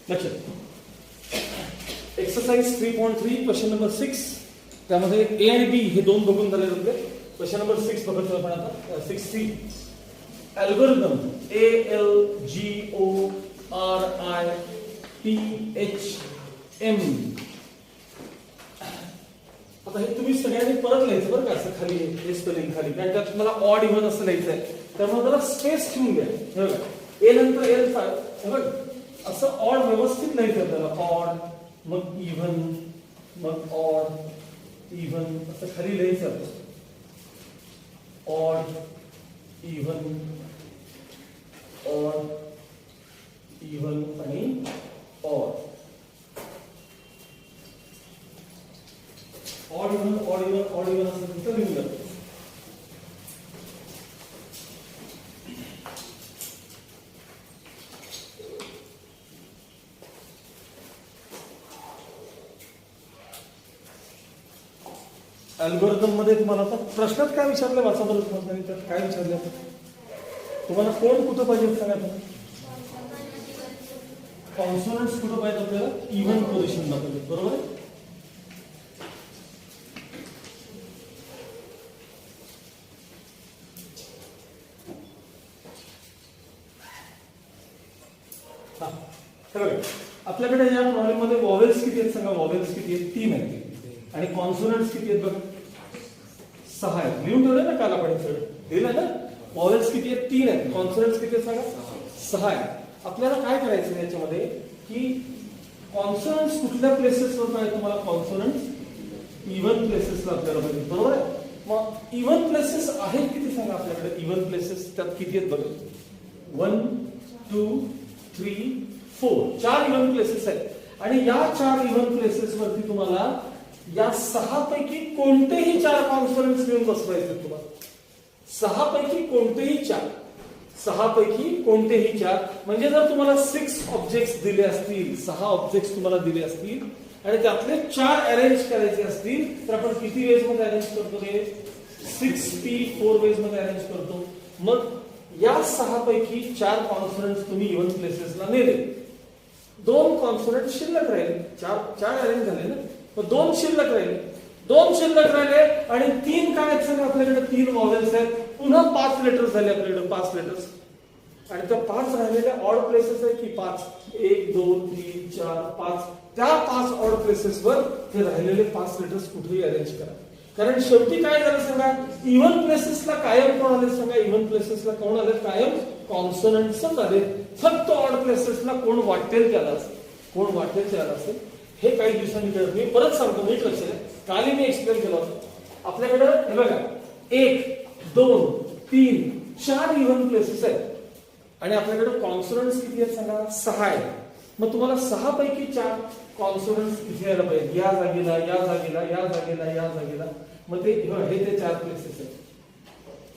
लक्षात. Exercise 3.3 question number 6. त्यामध्ये ए आणि बी हे दोन बघून झाले आपले. क्वेश्चन नंबर 6 बघतो आपण आता. 6C algorithm ALGORITHM. आता हे तुम्ही सगळ्यांनी परत लिहायचं बरं का, असं खाली हे स्पेलिंग खाली, कारण त्यात तुम्हाला ऑड इव्हन असं लिहायचं आहे. त्यामुळे त्याला स्पेस ठेवून घ्या. हे बघा ए नंतर एल, हे बघ असं ऑड व्यवस्थित लिहायचं त्याला. ऑड मग इव्हन मग ऑड इव्हन असं खाली लिहायचं. ऑड इव्हन ऑड इव्हन आणि odd. Odd even odd even odd even असं तिथं लिहून द्या. अल्गोरिदम मध्ये तुम्हाला आता प्रश्नात काय विचारलं वाचा बरं. त्यात काय विचारलं तुम्हाला? कोण कुठं पाहिजे सांगा तुम्ही. कॉन्सोनंट्स कुठं पाहिजे आपल्याला? इव्हन पोझिशनला पाहिजे. बरोबर आहे. आपल्याकडे या प्रॉब्लेम मध्ये वॉवेल्स किती आहेत सांगा. वॉवेल्स किती आहेत? 3 आहेत. आणि कॉन्सोनंट्स किती आहेत बघा? 6 आहेत. लिहून ठेवले ना काल आपण दिलं ना. वॉवेल्स किती आहेत? 3 आहेत. कॉन्सोनंट्स किती आहेत सांगा? 6 आहेत. आपल्याला काय करायचं याच्यामध्ये की कॉन्सोनंट्स कुठल्या प्लेसेसवर पाहिजे तुम्हाला? कॉन्सोनंट्स इव्हन प्लेसेसला आपल्याला पाहिजे. बरोबर आहे. मग इव्हन प्लेसेस आहेत किती सांगा आपल्याकडे? इव्हन प्लेसेस त्यात किती आहेत बघा? 1 2 3 4. 4 इव्हन प्लेसेस आहेत. आणि या 4 इव्हन प्लेसेस वरती तुम्हाला या 6 पैकी कोणतेही 4 कॉन्सोनंट्स घेऊन बसवायचे तुम्हाला. 6 पैकी कोणतेही 4. 6 पैकी कोणतेही 4. म्हणजे जर तुम्हाला 6 ऑब्जेक्ट्स दिले असतील, 6 ऑब्जेक्ट्स तुम्हाला दिले असतील आणि त्यातले 4 अरेंज करायचे असतील तर आपण किती वेज मध्ये अरेंज करतो? ते 6p 4 वेज मध्ये अरेंज करतो. मग या 6 पैकी 4 कॉन्सोनंट्स तुम्ही इव्हन प्लेसेसला नेले. 2 कॉन्सोनंट शिल्लक राहिले. 4 अरेंज झाले ना. मग 2 शिल्लक राहिले. 2 शिल्लक राहिले आणि 3 काय आहेत सांगा आपल्याकडे? 3 वॉवेल्स आहेत. पुन्हा 5 लेटर्स झाले आपल्याकडे. 5 लेटर्स. आणि त्या 5 राहिलेल्या ऑड प्लेसेस आहेत की 5 1 2 3 4 5. त्या 5 ऑड प्लेसेसवर हे राहिलेले 5 लेटर्स कुठेही अरेंज करा. कारण शेवटी काय झालं सांगा? इव्हन प्लेसेसला कायम कोण आले सांगा? इव्हन प्लेसेसला कोण आले? कायम कॉन्सोनंट्सच आले. फक्त ऑड प्लेसेसला कोण वाटेल त्याला असेल. कोण वाटेल त्याला असेल. हे काही दिवसांनी कळत. मी परत सांगतो, नीट लक्ष द्या. काल मी एक्सप्लेन केलं होतं. आपल्याकडे हे बघा 1 2 3 4 इव्हन प्लेसेस आहेत आणि आपल्याकडे कॉन्सोनंट्स किती आहेत सांगा? 6 आहेत. मग तुम्हाला 6 पैकी 4 कॉन्सोनंट्स किती यायला पाहिजे? या जागेला, या जागेला, या जागेला, या जागेला. मग ते हे ते 4 प्लेसेस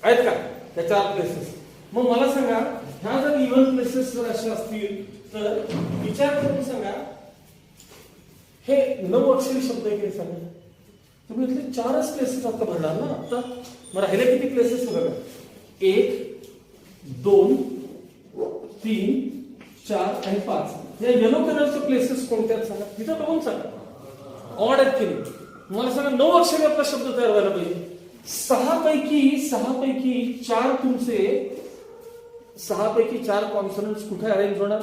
आहेत का? त्या 4 प्लेसेस. मग मला सांगा ह्या जर इव्हन प्लेसेस जर अशा असतील तर विचार करून सांगा हे 9 अक्षरी शब्द आहे सांगा. तुम्ही इथले 4च प्लेसेस आता भरणार ना आता. मग राहिले किती प्लेसेस बघा? 1 2 3 4 आणि 5. या येलो कलरचे प्लेसेस कोणत्या आहेत सांगा? तिथं बघून सांगा. ऑड आहेत की नाही? मला सांगा 9 अक्षरी आपला शब्द तयार व्हायला पाहिजे. 6 पैकी 4 तुमचे 6 पैकी 4 कॉन्सोनंट्स कुठे अरेंज होणार?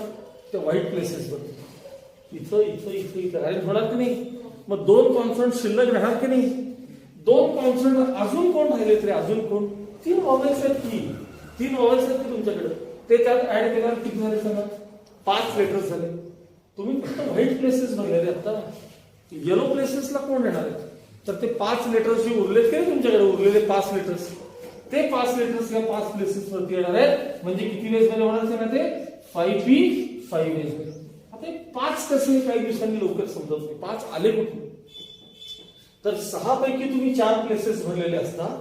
त्या व्हाईट प्लेसेसवर. इथं इथं इथं इथं अरेंज होणार की नाही? मग 2 कॉन्सोनंट शिल्लक राहणार की नाही? 2 कॉन्सोनंट अजून कोण राहिले तरी अजून कोण? 3 वॉवेल्स आहेत की. 3 वॉवेल्स आहेत की तुमच्याकडे. ते त्यात ऍड केल्यावर किती झाले सांगा? 5 लेटर्स झाले. तुम्ही फक्त व्हाईट प्लेसेस भरलेले आता. येलो प्लेसेसला कोण येणार आहेत? तर ते 5 लेटर्स जे उरलेत की तुमच्याकडे उरलेले 5 लेटर्स, ते 5 लेटर्स या 5 प्लेसेस वरती येणार आहेत. म्हणजे किती वेज मध्ये होणार सांगा? ते 5p 5 वेज मध्ये. आता 5 कसे काही दिवसांनी लवकर समजत नाही. 5 आले कुठे? तर 6 पैकी तुम्ही 4 प्लेसेस भरलेले असतात.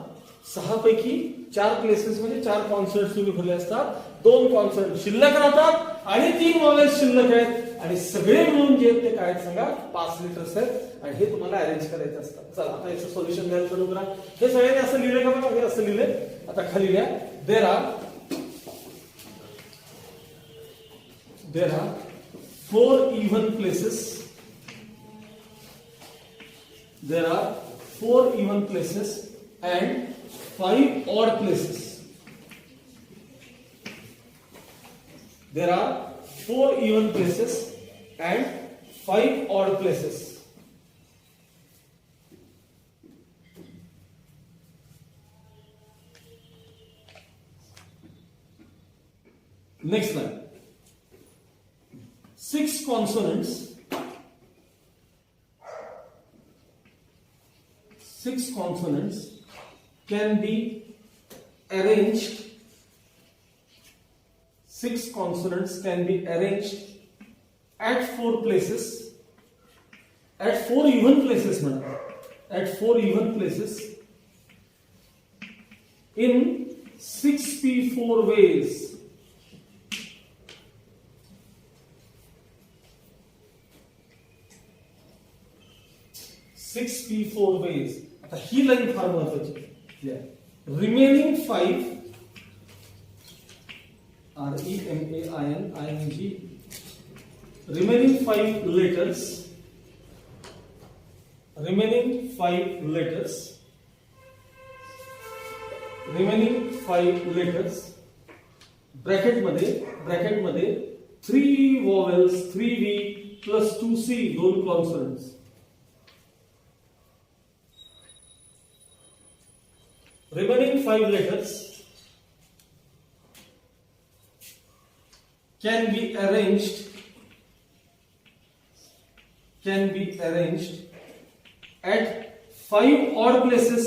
6 पैकी 4 प्लेसेस म्हणजे 4 कॉन्सोनंट्स तुम्ही भरले असतात. 2 कॉन्सोनंट शिल्लक राहतात आणि 3 वॉवेल्स शिल्लक आहेत. आणि सगळे मिळून जे ते काय सांगा? 5 लेटर्स आहेत. आणि हे तुम्हाला अरेंज करायचं असतं. चला आता याचं सोल्युशन द्यायला सुरू करा. हे सगळ्यांनी असं लिहिले का बघा? हे असं लिहिले. आता खाली लिहा. There are 4 even places. There are 4 even places and 5 odd places. There are 4 even places and 5 odd places. Next line. 6 consonants. 6 consonants can be arranged. 6 consonants can be arranged at 4 places. At 4 even places, madam. At 4 even places in 6p4 ways. 6p4 ways. आता ही line फार महत्वाची. Remaining 5 REMAINING remaining 5 letters bracket मध्ये 3 vowels 3V plus 2C 2 consonants. Remaining 5 letters can be arranged at 5 odd places.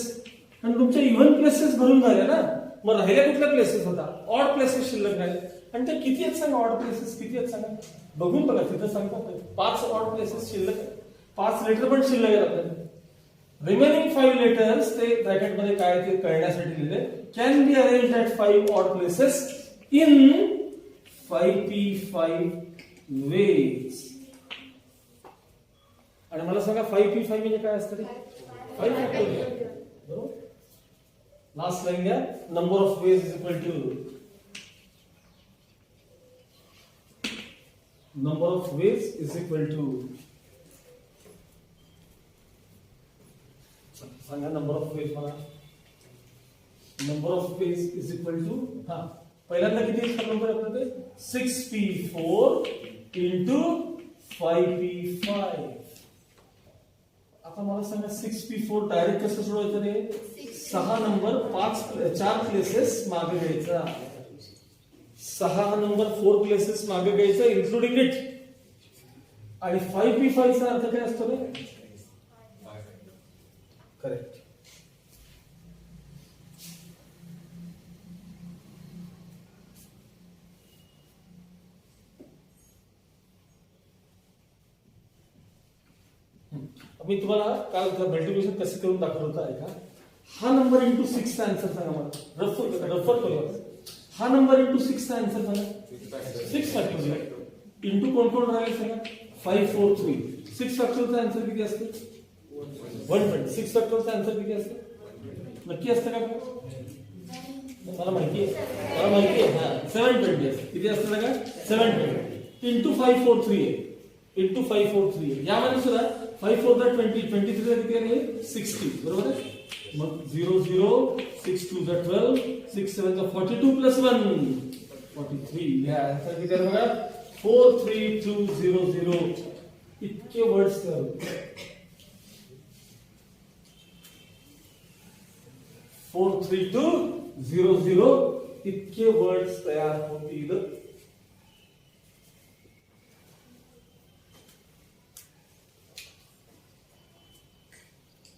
आणि तुमच्या even places भरून झाले ना, मग राहिल्या कुठल्या प्लेसेस होता? ऑड प्लेसेस शिल्लक राहिले. आणि ते किती आहेत सांगा? ऑड प्लेसेस किती आहेत सांगा? बघून बघा, तिथं सांगतात 5 ऑड प्लेसेस शिल्लक आहेत. 5 लेटर पण शिल्लक आहेत आपल्याला. रिमेनिंग 5 लेटर्स ते ब्रॅकेट मध्ये काय ते कळण्यासाठी लिहिले. Can be arranged at 5 odd places in 5p5 ways. आणि मला सांगा 5p5 म्हणजे काय असतं? 5 फॅक्टोरियल. बरोबर. लास्ट लाईन घ्या. Number of ways is equal to सांगा नंबर ऑफ वेज मला. Number of ways is equal to पहिल्यांदा किती नंबर आपल्याला ते 6p4 into 5p5. आता मला सांगा 6p4 डायरेक्ट कसं सोडवायचं रे? 6 नंबर 4 प्लेसेस मागे घ्यायचा. 6 नंबर 4 प्लेसेस मागे घ्यायचा इन्क्लुडिंग इट. आणि 5p5 चा अर्थ काय असतो रे? करेक्ट. मी तुम्हाला काल मल्टिप्लिकेशन कसं करून दाखवलं होतं ऐका. हा नंबर इंटू 6 चा आन्सर सांगा मला. रफर करूया. हा नंबर इंटू 6 चा आन्सर सांगा. 6 फॅक्टोरियल. इंटू कोण राहील सांगा? 5 4 3. 6 फॅक्टोरियलचा आन्सर किती असते? 120. 6 फॅक्टोरियलचा आन्सर किती असते? नक्की असतं का? मला माहिती आहे. 720 असते. किती असतं का? 720 इंटू 5 4 3 आहे. इंटू 5 4 3 आहे. यामध्ये सुद्धा 5 4 दा 20, 23 दा किती आहे? 60. बरोबर आहे. मग 0 0 6 2 दा 12 6 7 दा 42 प्लस 1 43. या आन्सर किती आहे बघा? 43200. इतके वर्ड्स 43200 इतके वर्ड्स तयार होतील.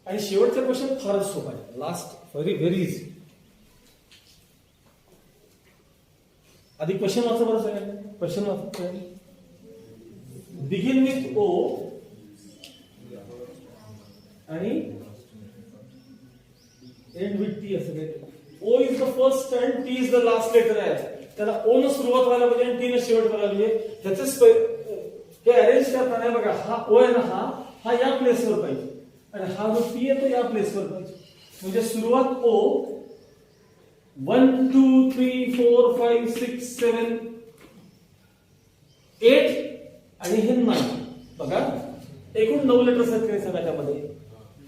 आणि शेवटचा क्वेश्चन फारच सोपा आहे. Last very easy. आधी क्वेश्चन वाचा बरं सगळ्यांनी. क्वेश्चन वाचा. बिगिन विथ ओ आणि एंड विथ टी असं काही. O is the first and T is the last letter आहे. त्याला ओ न सुरुवात व्हायला पाहिजे आणि टी न शेवट व्हायला पाहिजे. त्याचे हे अरेंज करताना बघा, हा ओ आहे ना, हा या प्लेसवर पाहिजे आणि हा जो टी आहे तो या प्लेसवर पाहिजे. म्हणजे सुरुवात ओ 1 2 3 4 5 6 7 8 आणि हे 9. बघा एकूण 9 लेटर्स आहेत की सांगा त्यामध्ये.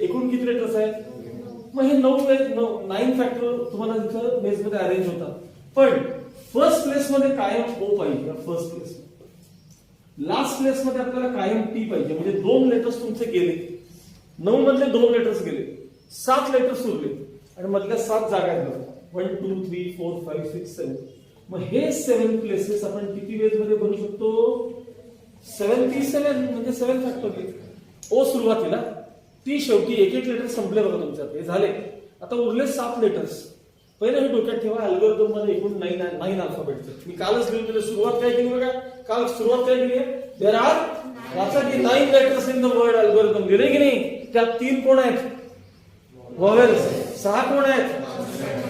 एकूण किती लेटर्स आहेत? मग हे 9 फॅक्टर तुम्हाला तिथं बेस मध्ये अरेंज होतात. पण फर्स्ट प्लेस मध्ये कायम ओ पाहिजे. फर्स्ट प्लेस लास्ट प्लेस मध्ये आपल्याला कायम टी पाहिजे. म्हणजे 2 लेटर्स तुमचे गेले, 9 मधले 2 लेटर्स गेले, 7 लेटर्स उरले आणि मधल्या 7 जागा आहेत. 1 2 3 4 5 6 7. मग हे 7 प्लेसेस आपण किती वेज मध्ये बनवू शकतो? 7p7 म्हणजे 7 फॅक्टोरियल. ओ सुरुवातीला, टी शेवटी. एक एक लेटर संपले बघा तुमच्यात. हे झाले. आता उरले 7 लेटर्स. पहिले हे डोक्यात ठेवा, अल्गोरिदम मध्ये एकूण 9 अल्फाबेट्स. मी कालच लिहून दिले. सुरुवात काय केली बघा? काल सुरुवात काय केली आहे? देयर आर वाचा की 9 letters in the word algorithm. लिहिले की नाही? त्यात 3 कोण आहेत? व्हॉवेल्स. 6 कोण आहेत?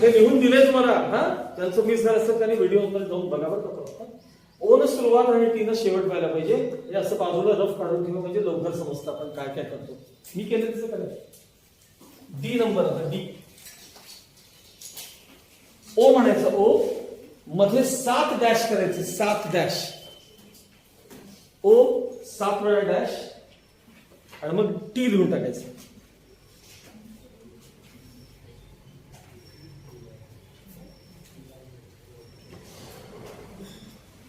ते लिहून दिले तुम्हाला. हा, त्यांचं मिस झालं असतं त्यांनी व्हिडिओ मध्ये जाऊन बघा बरं. ओनं सुरुवात आणि टीनं शेवट व्हायला पाहिजे. म्हणजे असं बाजूला रफ काढून ठेवा म्हणजे लवकर समजतं आपण काय काय करतो. मी केलं तसं करायचं. D number. आता डी ओ म्हणायचं. ओ मध्ये 7 डॅश करायचे. 7 डॅश. ओ 7 वेळा डॅश आणि मग टी लिहून टाकायचं.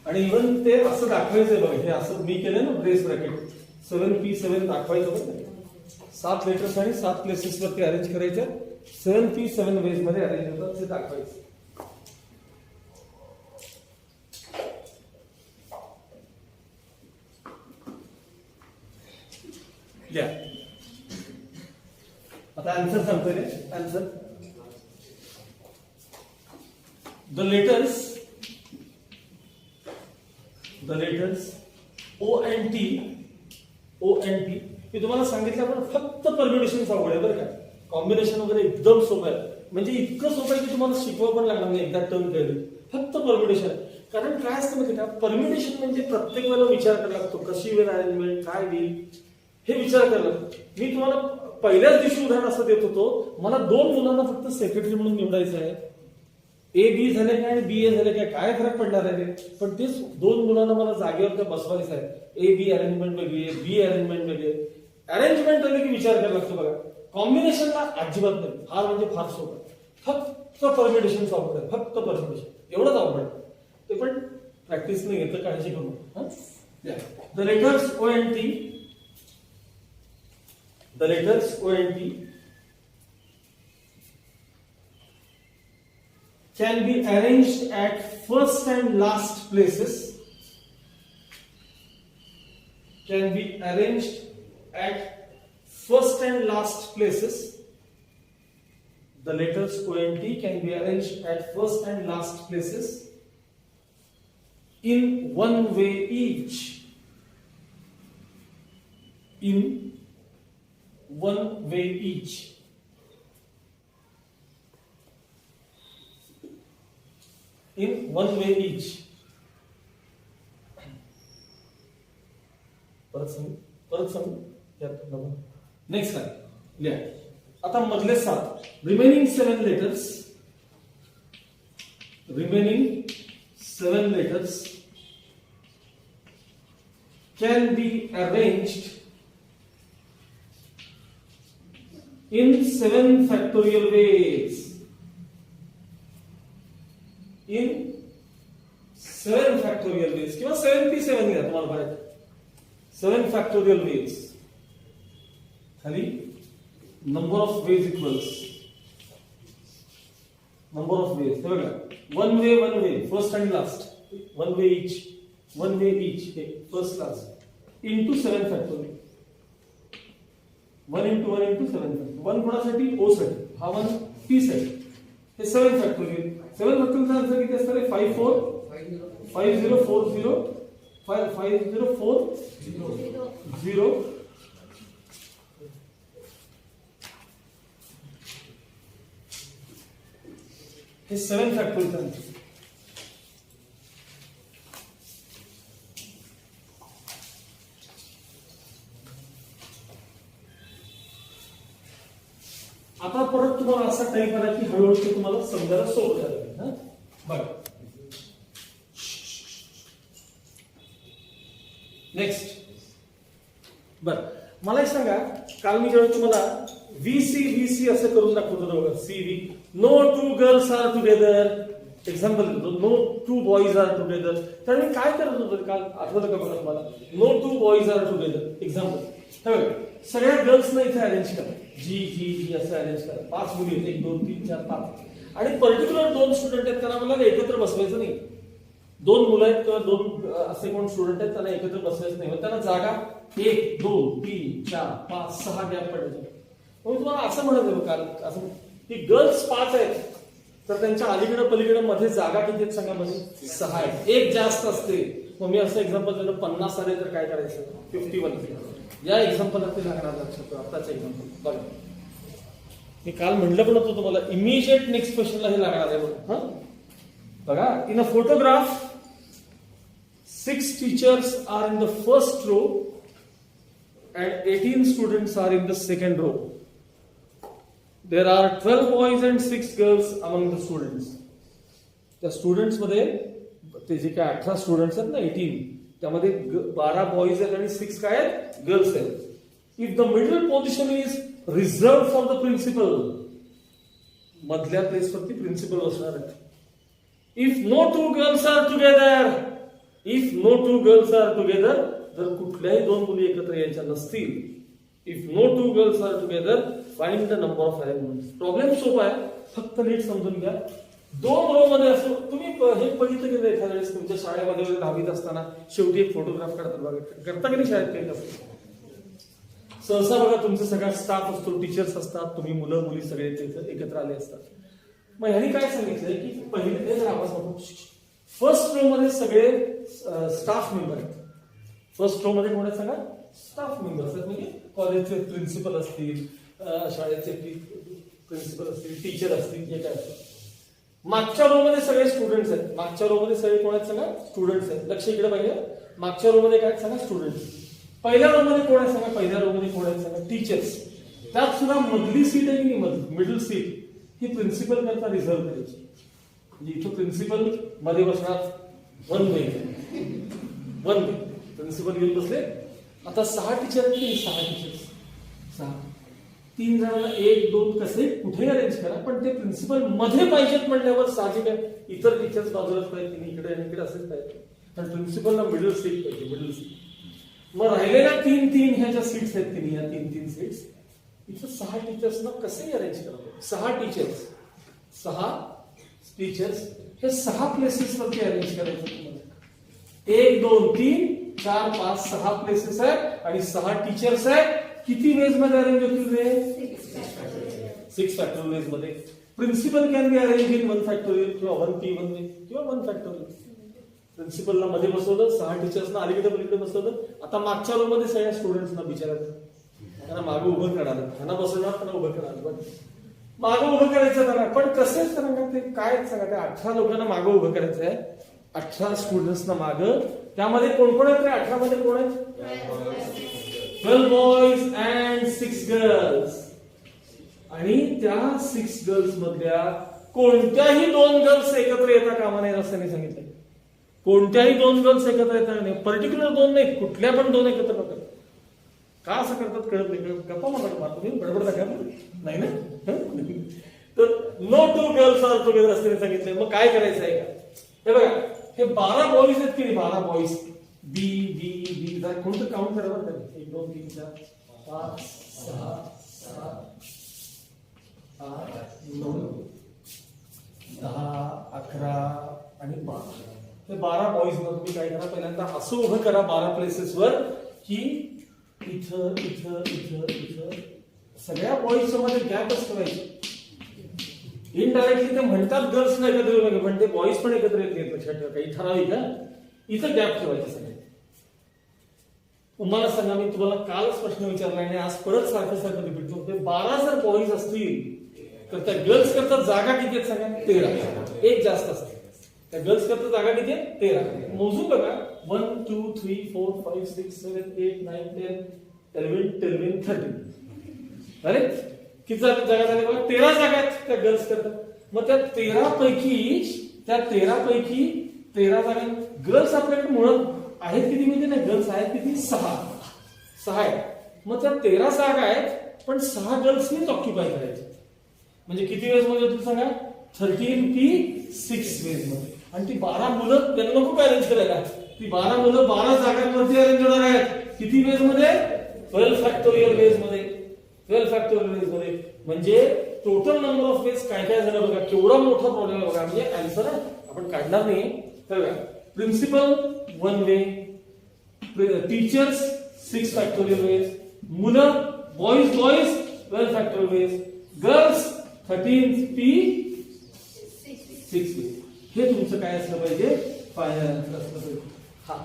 आणि इव्हन ते असं दाखवायचंय बघा. हे असं मी केलं ना ब्रेस ब्रॅकेट. 7p7 दाखवायचं बघा. 7 लेटर्स आणि 7 प्लेसेस वरती अरेंज करायचं. 7p7 वेज मध्ये अरेंज होतात ते दाखवायचं. या आता आन्सर सांगतोय रे. Answer the letters O and T. मी तुम्हाला सांगितलं पण फक्त परम्युटेशन अवघड आहे बरं का. कॉम्बिनेशन वगैरे एकदम सोपं आहे. म्हणजे इतकं सोपं आहे की तुम्हाला शिकवा पण लागणार नाही. एकदा टर्न केलं फक्त परम्युटेशन. कारण काय असतं माहिती का? परम्युटेशन म्हणजे प्रत्येक वेळेला विचार करायला लागतो. कशी वेळ अरेंजमेंट, काय होईल हे विचार करायला. मी तुम्हाला पहिल्याच दिवशी उदाहरण असं देत होतो. मला 2 मुलांना फक्त सेक्रेटरी म्हणून निवडायचं आहे. ए बी झाले काय आणि बी ए झाले काय फरक पडणार आहे? पण तेच 2 मुलांना मला जागेवर त्या बसवायचं आहे. ए बी अरेंजमेंट वेगळी आहे, बी अरेंजमेंट वेगळी आहे. अरेंजमेंट आले की विचार करायला लागतो बघा. कॉम्बिनेशनला अजिबात नाही. फार म्हणजे फार सोपं. फक्त परम्युटेशन अवघड आहे. फक्त परम्युटेशन एवढंच अवघड आहे. ते पण प्रॅक्टिस नाही घेतं, काळजी करू. The letters O and T. The letters O and T can be arranged at first and last places. Can be arranged at first and last places. The letters O and T can be arranged at first and last places in one way each. In one way each. In one way each. परत सांगू. Next काय लिहा. आता मधले 7 remaining 7 letters can be arranged in 7 factorial ways. In 7 factorial ways किंवा 7p7 घ्या तुम्हाला पाहिजे. 7 factorial ways. खाली number of ways equals number of ways. हे बघा. one way first and last. one way each first last into 7 factorial. 1 into 1 into 7 factorial. 1 कोणासाठी? O साठी. हा 1 P साठी. हे 7 factorial. 7 factorial चा आन्सर किती असणार आहे? 5040 हे 7 factorial चा आन्सर. आता परत तुम्हाला असा टाईप आला की हळूहळू ते तुम्हाला समजायला सोपं झालं. बघा नेक्स्ट बर, मला एक सांगा, काल मी जेव्हा तुम्हाला VC असं करून दाखवतो बघा, CV, no two girls are together, example देतो, no two boys are together. तर मी काय करत होतो काल, आठवलं का बघा तुम्हाला, no two boys are together example. सगळ्या गर्ल्सना इथे अरेंज करा, जी असं अरेंज करा. 5 मुली आहेत, 1 2 3 4 5, आणि पर्टिक्युलर 2 स्टुडंट आहेत, त्यांना मला एकत्र बसवायचं नाही. 2 मुलं आहेत किंवा 2 असे कोण स्टुडंट आहेत, त्यांना एकत्र बसवायचं नाही. त्यांना जागा 1 2 3 4 5 6 गॅप पडायचे. मग तुम्हाला असं म्हणत होतो काल, असं की गर्ल्स 5 आहेत, तर त्यांच्या अलीकडे पलीकडे मध्ये जागा किती आहेत सांगा, मध्ये 6 आहेत, एक जास्त असते. मग मी असं एक्झाम्पल दिलं, 50 आले तर काय करायचं, 51. या एक्झाम्पल ते लागणार लक्षात, आताच एक्झाम्पल बघा. मी काल म्हटलं पण होतं तुम्हाला, इमिजिएट नेक्स्ट क्वेश्चनला हे लागणार आहे बघा. बघा, in a photograph 6 teachers are in the first row and 18 students are in the second row. There are 12 boys and 6 girls among the students. त्या स्टुडंट्स मध्ये ते जे काय 18 स्टुडंट्स आहेत ना, 18, त्यामध्ये 12 बॉईज आहेत आणि 6 काय आहेत, गर्ल्स आहेत. If the middle position is reserve for the principal, मधल्या प्लेसवरती प्रिन्सिपल बसणार आहेत. If no two girls are together, जर कुठल्याही 2 मुली एकत्र यायच्या नसतील, if no two girls are together, find the number of arrangements. Problem सोपा आहे, फक्त नीट समजून घ्या. 2 रो मध्ये असो, तुम्ही हे बघितलं की एखाद्या वेळेस तुमच्या शाळेमध्ये 10वीत असताना शेवटी एक फोटोग्राफ काढतात बघा, करता की नाही शाळेत काही असं. सहसा बघा, तुमचा सगळा स्टाफ असतो, टीचर्स असतात, तुम्ही मुलं मुली सगळे एकत्र आले असतात. मग ह्यांनी काय सांगितलंय की पहिले फर्स्ट रो मध्ये सगळे स्टाफ मेंबर आहेत. फर्स्ट रो मध्ये कोण आहेत सांगा, स्टाफ मेंबर असतात, म्हणजे कॉलेजचे प्रिन्सिपल असतील, शाळेचे प्रिन्सिपल असतील, टीचर असतील, जे काय असतात. मागच्या रो मध्ये सगळे स्टुडंट्स आहेत. मागच्या रो मध्ये सगळे कोण आहेत सांगा, स्टुडंट्स आहेत. लक्ष इकडे पाहिजे, मागच्या रो मध्ये काय सांगा, स्टुडंट्स. पहिल्या रो मध्ये कोण आहे सांगा, पहिल्या रो मध्ये कोण आहेत सांगा, टीचर्स. त्यात सुद्धा मधली सीट आहे की नाही, मिडल सीट ही प्रिन्सिपल करता रिझर्व करायची. म्हणजे इथं प्रिन्सिपल मध्ये बसणार, वन वे प्रिन्सिपल येऊन बसले. आता 6 टीचर आहेत की 6 टीचर्स, 6, 3 जणांना 1 2 कसे कुठे अरेंज करा, पण ते प्रिन्सिपल मध्ये पाहिजेत म्हणल्यावर साहजिक आहे, इतर टीचर्स बाजूलाच पाहिजे, इकडे आणि इकडे असेच पाहिजे, पण प्रिन्सिपलला मिडल सीट पाहिजे, मिडल सीट. मग राहिलेल्या 3 ह्या ज्या सीट्स आहेत की नाही, या 3 सीट्स इथं 6 टीचर्सना कसे अरेंज करावं. 6 टीचर्स हे 6 प्लेसेस वरती अरेंज करायचं तुम्हाला. 1 2 3 4 5 6 प्लेसेस आहेत आणि 6 टीचर्स आहेत. किती वेज मध्ये अरेंज होतील रे, 6 फॅक्टोरियल वेज मध्ये. Principal can be arrange in 1 factorial किंवा 1P1 वे किंवा 1 फॅक्टोरियल. प्रिन्सिपलला मध्ये बसवलं, 6 टीचर्सना अलीकडे पलीकडे बसवलं. आता मागच्या रो मध्ये सगळ्या स्टुडंट्सना विचारायचं, त्यांना मागे उभं करणार, त्यांना बसवणार, त्यांना उभं करणार, मागे उभं करायचं त्यांना. पण कसं सांगा, ते काय सांगा, त्या 18 लोकांना मागे उभं करायचं आहे, 18 स्टुडंट्सना मागं. त्यामध्ये कोण कोण आहेत रे, 18 मध्ये कोण आहेत, 12 बॉयज अँड 6 गर्ल्स. आणि त्या 6 गर्ल्स मधल्या कोणत्याही 2 गर्ल्स एकत्र येता कामा नये असं नाही सांगितलं. कोणत्याही 2 गर्ल्स एकत्र येता नाही, पर्टिक्युलर 2 नाही, कुठल्या पण 2 एकत्र नका. का असं करतात कळत नाही, गप्पा म्हणतात तुम्ही, बडबड दाखवा नाही ना. तर no two girls are together असं सांगितलं. मग काय करायचं आहे का, हे बघा, हे 12 बॉईज आहेत की नाही, 12 बॉईज, बी कोणतं काउंट करावं, 1 2 3 4 5 6 7 8 9 10 11 आणि 12. हे 12 बॉईज मध्ये तुम्ही काय करा, पहिल्यांदा असं उभं करा 12 प्लेसेसवर की इथं सगळ्या बॉईजच्या मध्ये गॅपच ठेवायचे. इनडायरेक्टली ते म्हणतात गर्ल्स नाही एकत्र येऊ नये, पण ते बॉईज पण एकत्र येत नाही. लक्षात ठेवा, काही ठराविक इथं गॅप ठेवायचे सगळे. तुम्हाला सांगा, मी तुम्हाला कालच प्रश्न विचारला आणि आज परत सारखं रिपीट करतो. 12 जर बॉईज असतील तर त्या गर्ल्स करता जागा किती आहेत सांगा, 13. एक जास्त असते. त्या गर्ल्स करता जागा किती आहे, 13. मोजून बघा, 1 2 3 4 5 6 7 8 9 10 11 13. अरे किती जागा झाल्या बघा, 13 जागा आहेत त्या गर्ल्स करता. मग त्या 13 पैकी 13 जागा गर्ल्स आपल्याकडे मुळात आहेत किती माहिती नाही, गर्ल्स आहेत किती, 6. 6 आहेत मग त्या 13 जागा आहेत पण 6 गर्ल्सनीच ऑक्युपाय करायचे म्हणजे किती वेळेस मध्ये होतील सांगा 13 की 6 वेळेस मध्ये आणि ती 12 मुलं त्यांना नको काय अरेंज करायला ती 12 मुलं 12 जागांमध्ये अरेंज होणार आहेत किती वेळेस मध्ये 12 फॅक्टोरियल वेज मध्ये 12 फॅक्टोरियल वेज मध्ये म्हणजे टोटल नंबर ऑफ वेज काय काय झालं बघा केवढा मोठा प्रॉब्लेम आहे बघा म्हणजे आन्सर आपण काढणार नाही तर principal 1 way teachers 6 factorial ways मुलं boys 12 factorial ways girls 13 P 6 ways हे तुमचं काय असलं पाहिजे फायनल आन्सर असलं पाहिजे हा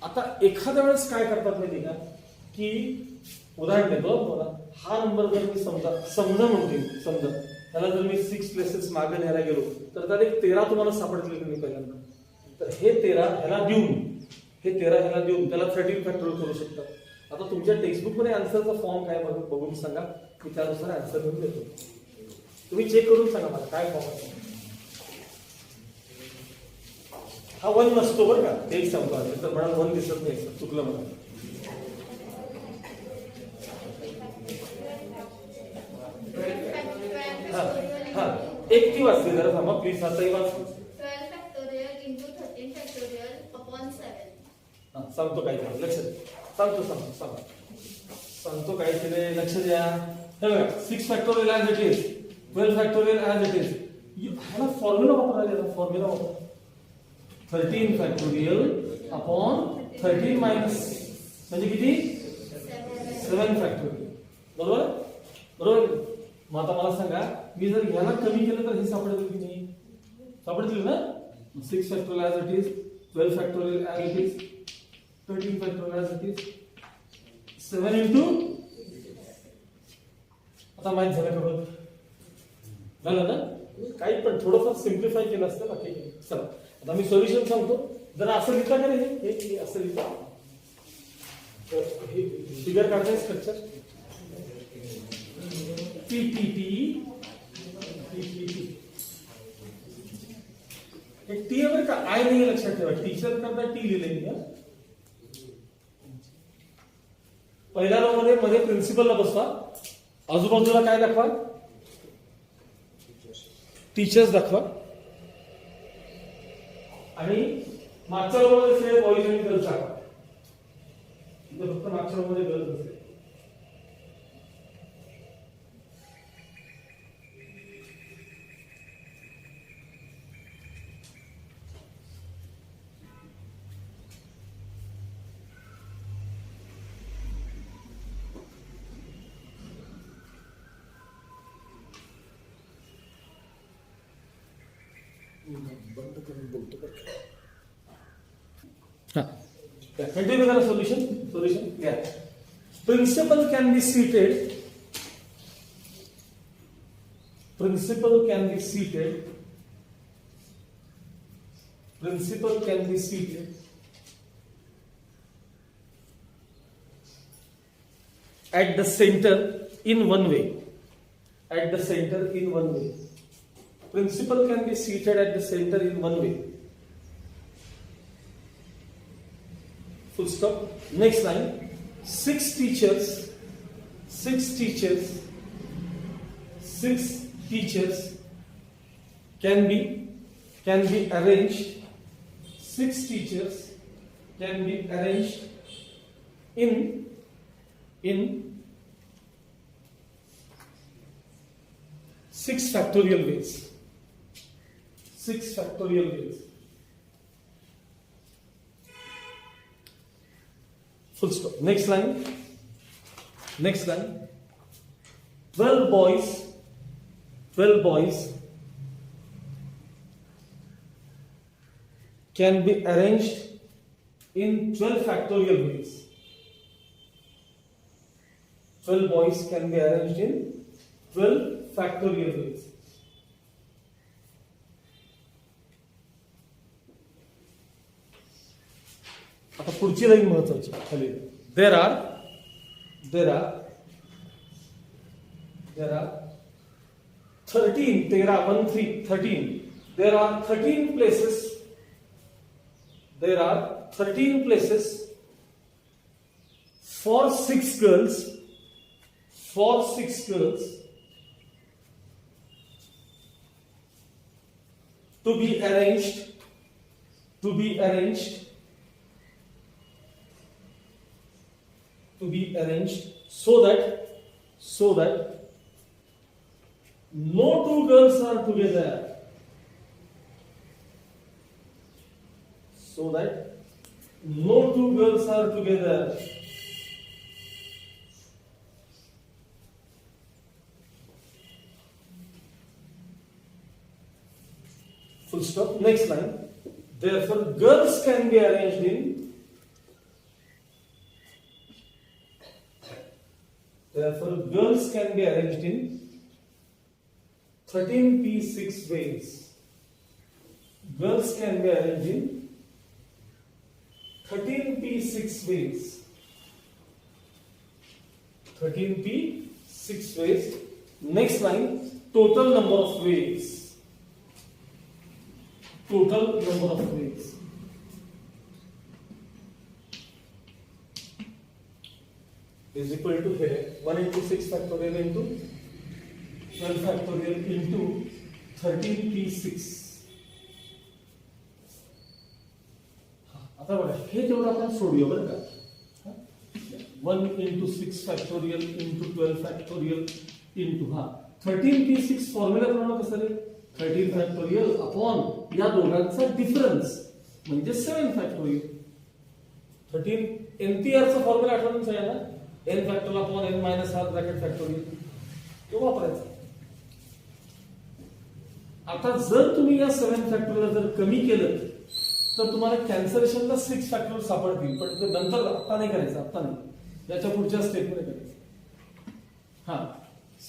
आता एखाद्या वेळेस काय करतात माहिती का की उदाहरण देतो मला हा नंबर जर मी समजा म्हणते समजा त्याला जर मी 6 प्लेसेस मागे न्यायला गेलो तर त्यात एक 13 तुम्हाला सापडतील की पहिल्यांदा तर हे 13 ह्याला देऊन त्याला 13 फॅक्टोरियल करू शकतात आता तुमच्या टेक्स्टबुक मध्ये आन्सरचा फॉर्म काय बघून सांगा की त्यानुसार आन्सर देऊन देतो तुम्ही चेक करून सांगा मला काय फॉर्म आहे हा 1 नसतो बरं का एक सांगतो तर मला 1 दिसत नाही चुकलं मला हा एक ती वाचली जरा थांबा प्लीज आताही वाच 12 फॅक्टोरियल इंटू 13 फॅक्टोरियल अपॉन 7 सांगतो काय केलं लक्ष द्या सांगतो काय केले लक्ष द्या हे बघा 6 factorial as it is 12 factorial as it is ह्याला फॉर्म्युला वापरा 13 फॅक्टोरियल अपॉन 13 मायनस म्हणजे किती 7 फॅक्टोरियल बरोबर मग आता मला सांगा मी जर ह्याला कमी केलं तर हे सापडेल की नाही सापडतील ना 6 factorial as it is 12 factorial as it is 13 factorial as it is 7 into आता माहित झालं ना काही पण थोडंफार सिम्प्लिफाय केलं असतं बाकी चला आता मी सोल्युशन सांगतो जरा असं लिहिता का हे असं लिहिता फिगर काढताय स्ट्रक्चर टी आहे बरं का आय नाही लक्षात ठेवा टीचर करता टी लिहिलेली पहिल्या रो मध्ये प्रिन्सिपलला बसवा आजूबाजूला काय दाखवा टीचर्स दाखवा आणि मागच्या रो मध्ये बॉईज आणि गर्ल्स दाखवा इथे फक्त मागच्या रो मध्ये गर्ल्स असेल Continue with the solution. Yeah. Principal can be seated. Principal can be seated at the center in one way. Principal can be seated at the center in one way. Full stop. Next line. 6 teachers can be arranged. 6 teachers can be arranged in 6 factorial ways. Full stop. Next line. 12 boys can be arranged in 12 factorial ways. 12 boys can be arranged in 12 factorial ways. आता पुढची line महत्वाची खाली there are 13 there are 13 places for six girls to be arranged so that no two girls are together. So that no two girls are together. Full stop. Next line. Therefore, girls can be arranged in 13p6 ways. Girls can be arranged in 13p6 ways. 13p6 ways. Next line. Total number of ways. Is equal to here 1 into 6 factorial into 12 factorial into 13p6. आता बघा हे तेवढं आपण सोडूया बरं का. 1 into 6 factorial into 12 factorial into 13p6 formula प्रमाणे कसं रे 13 factorial upon या दोघांचा डिफरन्स म्हणजे 7 फॅक्टोरियल. 13 NPR चा फॉर्म्युला आठवणच आहे ना, n factorial upon n minus half bracket factorial तो वापरायचा. आता जर तुम्ही या 7 फॅक्टोरियल जर कमी केलं तर तुम्हाला कॅन्सलेशनला 6 फॅक्टोरियल सापडतील, पण ते नंतर आता नाही करायचं, आता नाही, याच्या पुढच्या स्टेपमध्ये करायचं.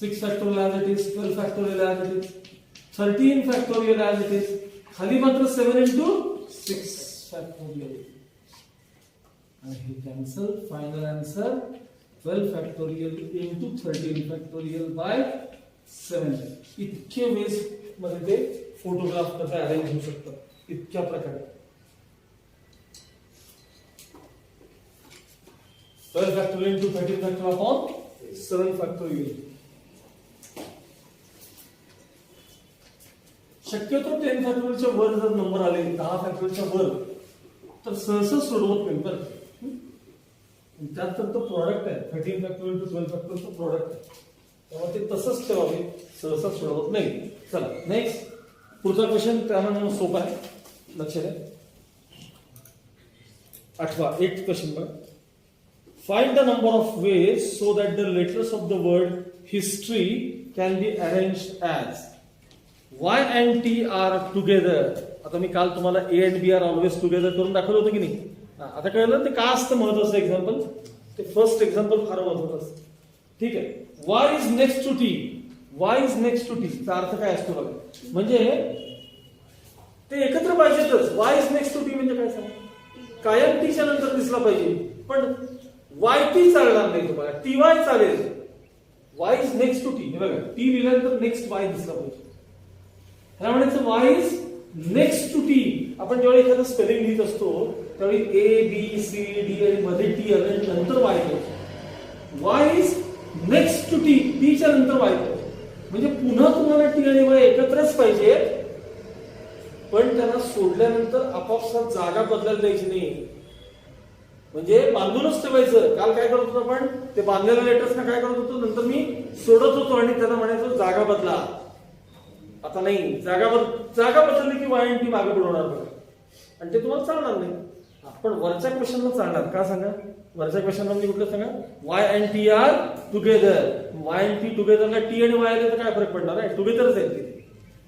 6 factorial as it is, 12 factorial as it is, 13 factorial as it is, खाली मात्र 7 into 6 फॅक्टोरियल आणि हे cancel. Final answer 12 factorial into 13 factorial by 7. इतके वेज मध्ये ते फोटोग्राफ कसं अरेंज होऊ शकतात इतक्या प्रकारे. 12 factorial into 13 factorial upon 7 factorial. शक्यतो 10 फॅक्टोरियलच्या वर जर नंबर आले 10 फॅक्टोरियलच्या वर तर सहसा सोडवत नाही बरं. त्यात तर तो प्रॉडक्ट आहे 13 फॅक्टोरियल टू 12 फॅक्टोरियलचं प्रॉडक्ट आहे, तेव्हा ते तसंच ठेवावे, सहसा सोडवत नाही. चला नेक्स्ट पुढचा क्वेश्चन त्यामध्ये सोपा आहे, लक्ष द्या. 8वा 8th क्वेश्चन बघा. Find the number of ways so that the letters of the word history can be arranged as Y and T are together. आता मी काल तुम्हाला A and B are always together करून दाखवलं होतं की नाही. आता कळलं ते का असतं महत्वाचं एक्झाम्पल, ते फर्स्ट एक्झाम्पल फार महत्वाचं असतं. ठीक आहे. Y is next to T. Y is next to T चा अर्थ काय असतो बघा, म्हणजे ते एकत्र पाहिजेतच. Y is next to T म्हणजे काय सांग, कायम T च्या नंतर दिसला पाहिजे, पण YT चालणार नाही तुम्हाला, TY चालेल. Y is next to T हे बघा, T लिहिल्यानंतर नेक्स्ट Y दिसला पाहिजे. ह्याला म्हणायचं Y is next to T. आपण जेव्हा एखादं स्पेलिंग लिहित असतो त्यावेळी A B C D आणि मध्ये T आले नंतर Y पाहिजे. Y is next to T, T च्या नंतर Y पाहिजे, म्हणजे पुन्हा तुम्हाला T आणि Y एकत्रच पाहिजे, पण त्यांना सोडल्यानंतर आपापसात जागा बदलायला द्यायची नाही, म्हणजे बांधूनच ठेवायचं. काल काय करत होतो आपण, ते बांधलेल्या लेटर्सना काय करत होतो, नंतर मी सोडत होतो आणि त्यांना म्हणायचो जागा बदला. आता नाही, जागा बदलली की Y and T मागे बुडवणार बघा, आणि ते तुम्हाला चालणार नाही. पण वरच्या क्वेश्चनला चालणार का सांगा, वरच्या क्वेश्चनला म्हणजे कुठलं सांगा, Y and T are together. Y and T टुगेदरला T आणि Y आले तर काय फरक पडणार आहे, टुगेदरच आहे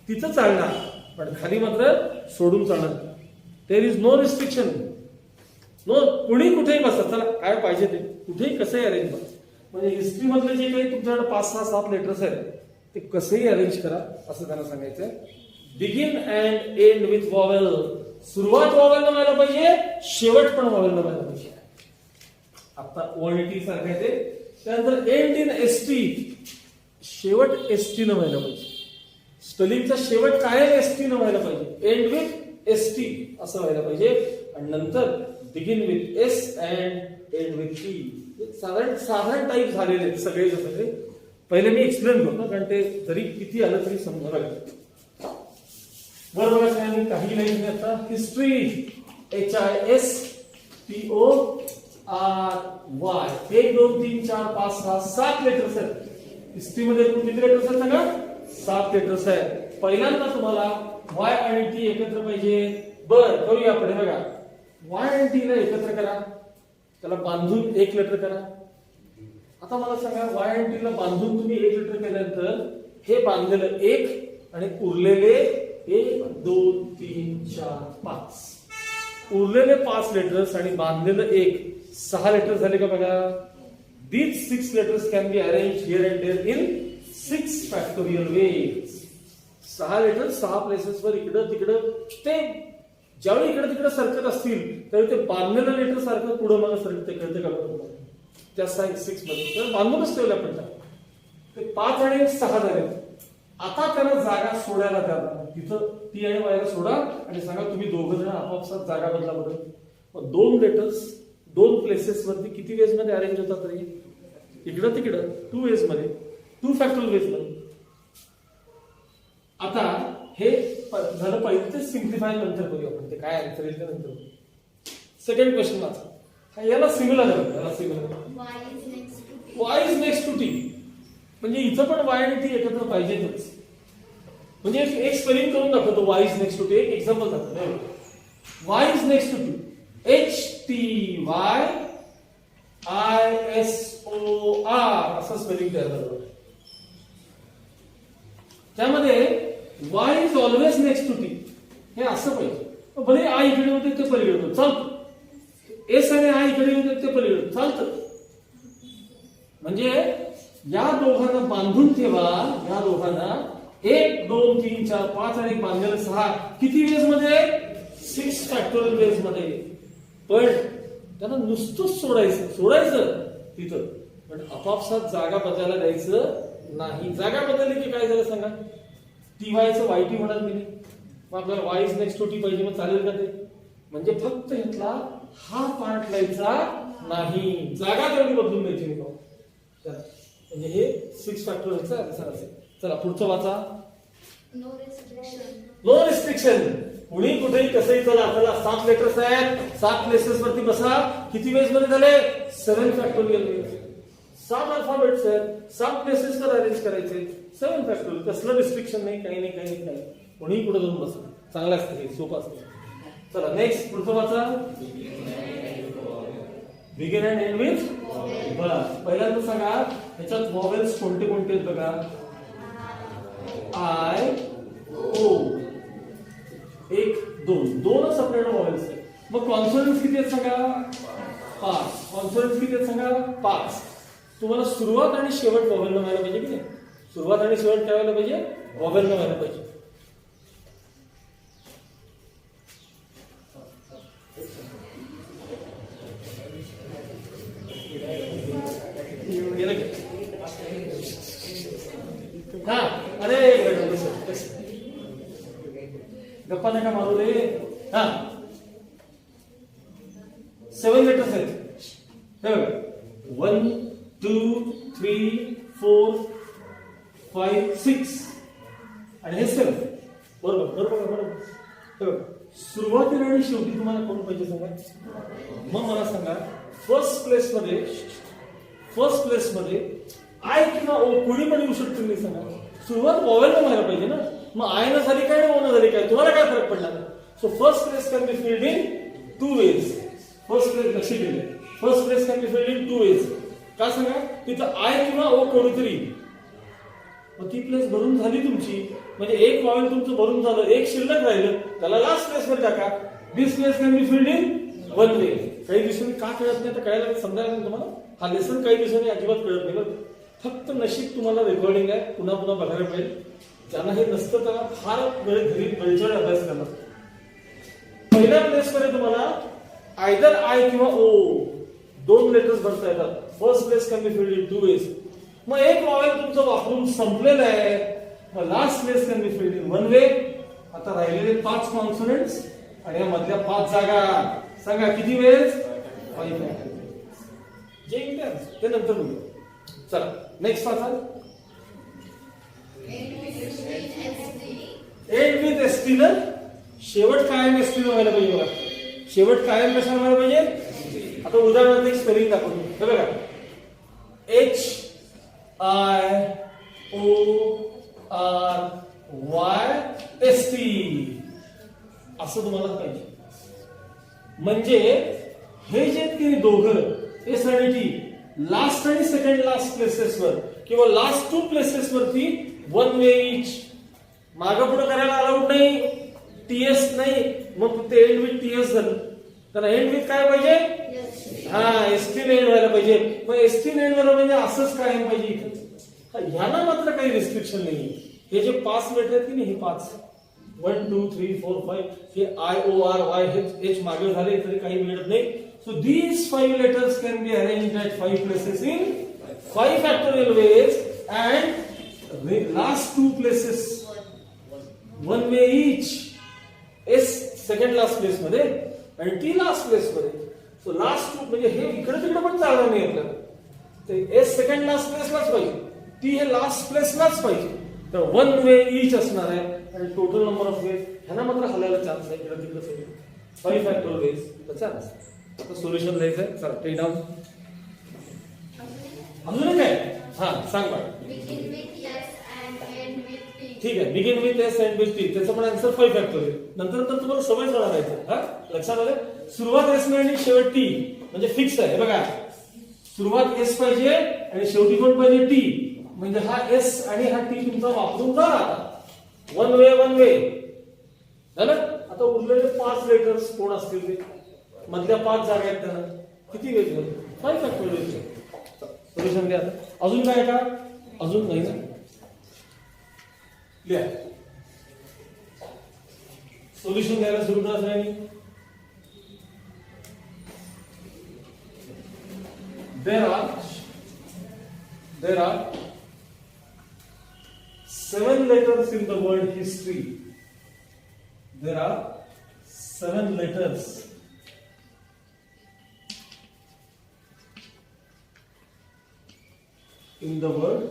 तिथं चालणार, पण खाली मात्र सोडून चालणार. There is no restriction, no, कुणी कुठेही बसा, चला काय पाहिजे ते कुठेही कसंही अरेंज करा. म्हणजे हिस्ट्री मधले जे काही तुमच्याकडे 5 6 7 लेटर्स आहेत ते कसंही अरेंज करा असं त्यांना सांगायचंय. Begin and end with vowel. सुरुवात वॉवेल न व्हायला पाहिजे, शेवट पण वॉवेल न व्हायला पाहिजे. आता ONT सारखं आहे ते. त्यानंतर एंड इन ST, शेवट ST न व्हायला पाहिजे. स्पेलिंगचा शेवट कायम ST न व्हायला पाहिजे, एंड विथ ST असं व्हायला पाहिजे. आणि नंतर begin with S and end with T. साधारण टाईप झालेले आहेत सगळे सगळे. पहिले मी एक्सप्लेन करतो कारण ते जरी किती आलं तरी समजावं लागेल. बरं बघा सगळ्यांनी काही नाही आता हिस्ट्री HISTORY 1 2 3 4 5 6 7 लेटर्स आहेत. हिस्ट्रीमध्ये किती लेटर्स आहेत सांगा? 7 लेटर्स आहेत. पहिल्यांदा तुम्हाला Y आणि T एकत्र पाहिजे. बरं करूया आपण. बघा Y आणि T ला एकत्र करा, त्याला बांधून एक लेटर करा. आता मला सांगा Y आणि T ला बांधून तुम्ही एक लेटर केल्यानंतर हे बांधलेलं एक आणि उरलेले 1 2 3 4 5 उरलेले 5 लेटर्स आणि बांधलेलं एक 6 लेटर झाले का बघा. These 6 letters can be arranged here and there in 6 factorial ways. 6 letters 6 places वर इकडं तिकडं ते ज्यावेळी इकडे तिकडे सरकत असतील त्यावेळी ते बांधलेलं लेटर सारखं पुढे मला सरकत ते कळतं का त्या 6 मध्ये तर बांधूनच ठेवलं आपण ते 5 आणि 6 झाले. आता त्यांना जागा सोडायला द्या. तिथं टी आणि वायला सोडा आणि सांगा तुम्ही दोघं जण आपापसात जागा बदला बदल. मग 2 लेटर्स 2 प्लेसेस वरती किती वेज मध्ये अरेंज होतात तरी इकडं तिकडं 2 वेज मध्ये 2 फॅक्टोरियल वेज मध्ये. आता हे झालं पहिलं ते सिम्प्लिफाय नंतर करूया आपण. ते काय आन्सर येईल ते नंतर. सेकंड क्वेश्चन वाचा. याला सिमिलर आहे. याला similar Y is next to T. Y is next to T म्हणजे इथं पण Y आणि T एकत्र पाहिजेतच. म्हणजे एक स्पेलिंग करून दाखवतो. Y is next to T. एक एक्झाम्पल दाखवतो. Y is next to T. HTY ISOR असं स्पेलिंग तयार झालं. त्यामध्ये Y is always next to T हे असं पाहिजे. भले I इकडे होते ते पलीकडे होतं चालतं. S आणि I इकडे होते ते पलीकडे चालतं. म्हणजे या दोघांना बांधून ठेवा. या दोघांना 1 2 3 4 5 आणि बांधलेलं 6 किती वेज मध्ये 6 फॅक्टोरियल वेज मध्ये. पण त्यांना नुसतंच सोडायचं तिथं. पण आपापसात जागा बदलायला द्यायचं नाही. जागा बदलली की काय झालं सांगा. TYचं YT म्हणाल मी. मग आपल्याला Y is next to T पाहिजे. मग चालेल का ते. म्हणजे फक्त इथला हा पार्ट लिहायचा नाही. जागा तेवढी बदलून द्यायची नाही. म्हणजे हे 6 फॅक्टोरियलचा आन्सर असेल. चला पुढचं वाचा. No restriction. No restriction. कुणी कुठेही कसंही चला. आपल्याला 7 लेटर्स आहेत. 7 प्लेसेस वरती बसा. किती वेज मध्ये झाले 7 फॅक्टोरियल वेज. 7 अल्फाबेट्स आहेत. 7 प्लेसेस वर अरेंज करायचे 7 फॅक्टोरियल. कसलं रिस्ट्रिक्शन नाही काही नाही काही नाही. कुणीही कुठे जाऊन बसा. चांगलं असतं हे सोपं असतं. चला नेक्स्ट पुढचं वाचा. Begin and end with. बस पहिल्यांदा सांगा ह्याच्यात व्हॉवेल्स कोणते कोणते आहेत बघा. I O 1 2 दोनच आपल्याकडे व्हॉवेल्स आहेत. मग कॉन्सोनंट्स किती आहेत सांगा 5. कॉन्सोनंट्स किती आहेत सांगा 5. तुम्हाला सुरुवात आणि शेवट व्हॉवेल न व्हायला पाहिजे की नाही. सुरुवात आणि शेवट काय व्हायला पाहिजे व्हॉवेल न व्हायला पाहिजे. हा अरे गप्पा नका मारू रे. हा 7 लेटर्स आहेत. 1 2 3 4 5 6 आणि हे 7. बरोबर बरोबर बरोबर. सुरुवातीला आणि शेवटी तुम्हाला कोण पाहिजे सांगा. मग मला सांगा फर्स्ट प्लेस मध्ये आय किंवा ओ कोणी पण येऊ शकतो. मी सांगा सुरुवात वॉवेल न व्हायला पाहिजे ना. मग आय न झाली काय ओ न झाली काय तुम्हाला काय फरक पडला. So first place can be filled in 2 ways. First place लक्ष दिले. First place can be filled in 2 ways. का सांगा तिथं आय किंवा ओ कोणीतरी. मग ती प्लेस भरून झाली तुमची. म्हणजे एक वॉवेल तुमचं भरून झालं. एक शिल्लक राहिलं त्याला लास्ट प्लेस वर टाका. This place can be filled in 1 way. काही दिवसांनी का कळत नाही तर कळायला समजायला तुम्हाला. हा लेसन काही दिवसांनी अजिबात कळत नाही. बरं फक्त नशीब तुम्हाला रेकॉर्डिंग आहे पुन्हा पुन्हा बघायला पाहिजे. ज्यांना हे नसतं त्याला फार वेळचेळ अभ्यास करणार. पहिल्या प्लेस मध्ये तुम्हाला आयदर आय किंवा ओ 2 लेटर्स भरता येतात. First place can be filled in 2 ways. मग एक वॉवेल तुमचं वापरून संपलेलं आहे. मग last place can be filled in 1 way. आता राहिलेले 5 कॉन्सोनंट्स आणि या मधल्या 5 जागा सांगा किती वेज 5. जे येईल ते answer. ते नंतर बघूया. चला नेक्स्ट वाचा. 8 with ST ना शेवट कायम ST व्हायला पाहिजे बघा. शेवट कायम कशाला व्हायला पाहिजे. आता उदाहरणार्थ एक स्पेलिंग दाखवतो. हे बघा HIORYST असं तुम्हाला पाहिजे. म्हणजे हे जे की दोघं एस आणि टी लास्ट आणि सेकंड लास्ट प्लेसेसवर किंवा लास्ट 2 प्लेसेस वरती 1 वे इच मागं पुढे करायला अलाउड नाही. टीएस नाही मग ते एंड विथ टीएस झालं. तर एंड विथ काय पाहिजे. हा एसटी एंड व्हायला पाहिजे. मग एसटी एंड व्हायला म्हणजे असंच कायम पाहिजे इथं. ह्याला मात्र काही रिस्ट्रिक्शन नाही. हे जे 5 लेटर आहेत की नाही हे 5 1 2 3 4 5 हे IORY H मागे झाले तरी काही मिळत नाही. So these 5 letters can be arranged at 5 places in 5 factorial ways and the last 2 places 1 way each. S second last place मध्ये आणि T last place मध्ये. So last 2 म्हणजे हे इकडे तिकडे पण चालणार नाही आपल्याला. ते S second last place लाच पाहिजे. T हे लास्ट प्लेस लाच पाहिजे. तर 1 वे इच असणार आहे आणि टोटल नंबर ऑफ वेज ह्यांना मात्र हलायला चान्स आहे. इकडे तिकडे सगळे 5 फॅक्टोरियल वेज तर चान्स. आता सोल्युशन द्यायचं आहे. चला टेक डाऊन. अजून काय हा सांग बघा. ठीक आहे begin with S and with T त्याचं पण आन्सर 5 फॅक्टोरियल. नंतर तर तुम्हाला सवय राहायचं. हा लक्षात आलं. सुरुवात एस आणि शेवट टी म्हणजे फिक्स आहे. बघा सुरुवात एस पाहिजे आणि शेवटी कोण पाहिजे टी. म्हणजे हा एस आणि हा टी तुमचा वापरून जा. आता 1 वे झालं. आता उरलेले 5 लेटर्स कोण असतील ते मधल्या 5 जागा आहेत त्यांना किती वेळ झाले 5 फॅक्टोरियल. सोल्युशन द्या. आता अजून काय का अजून नाही ना लिहा. सोल्युशन द्यायला सुरू करा सगळ्यांनी. There are 7 letters in the word history. There are 7 letters in the word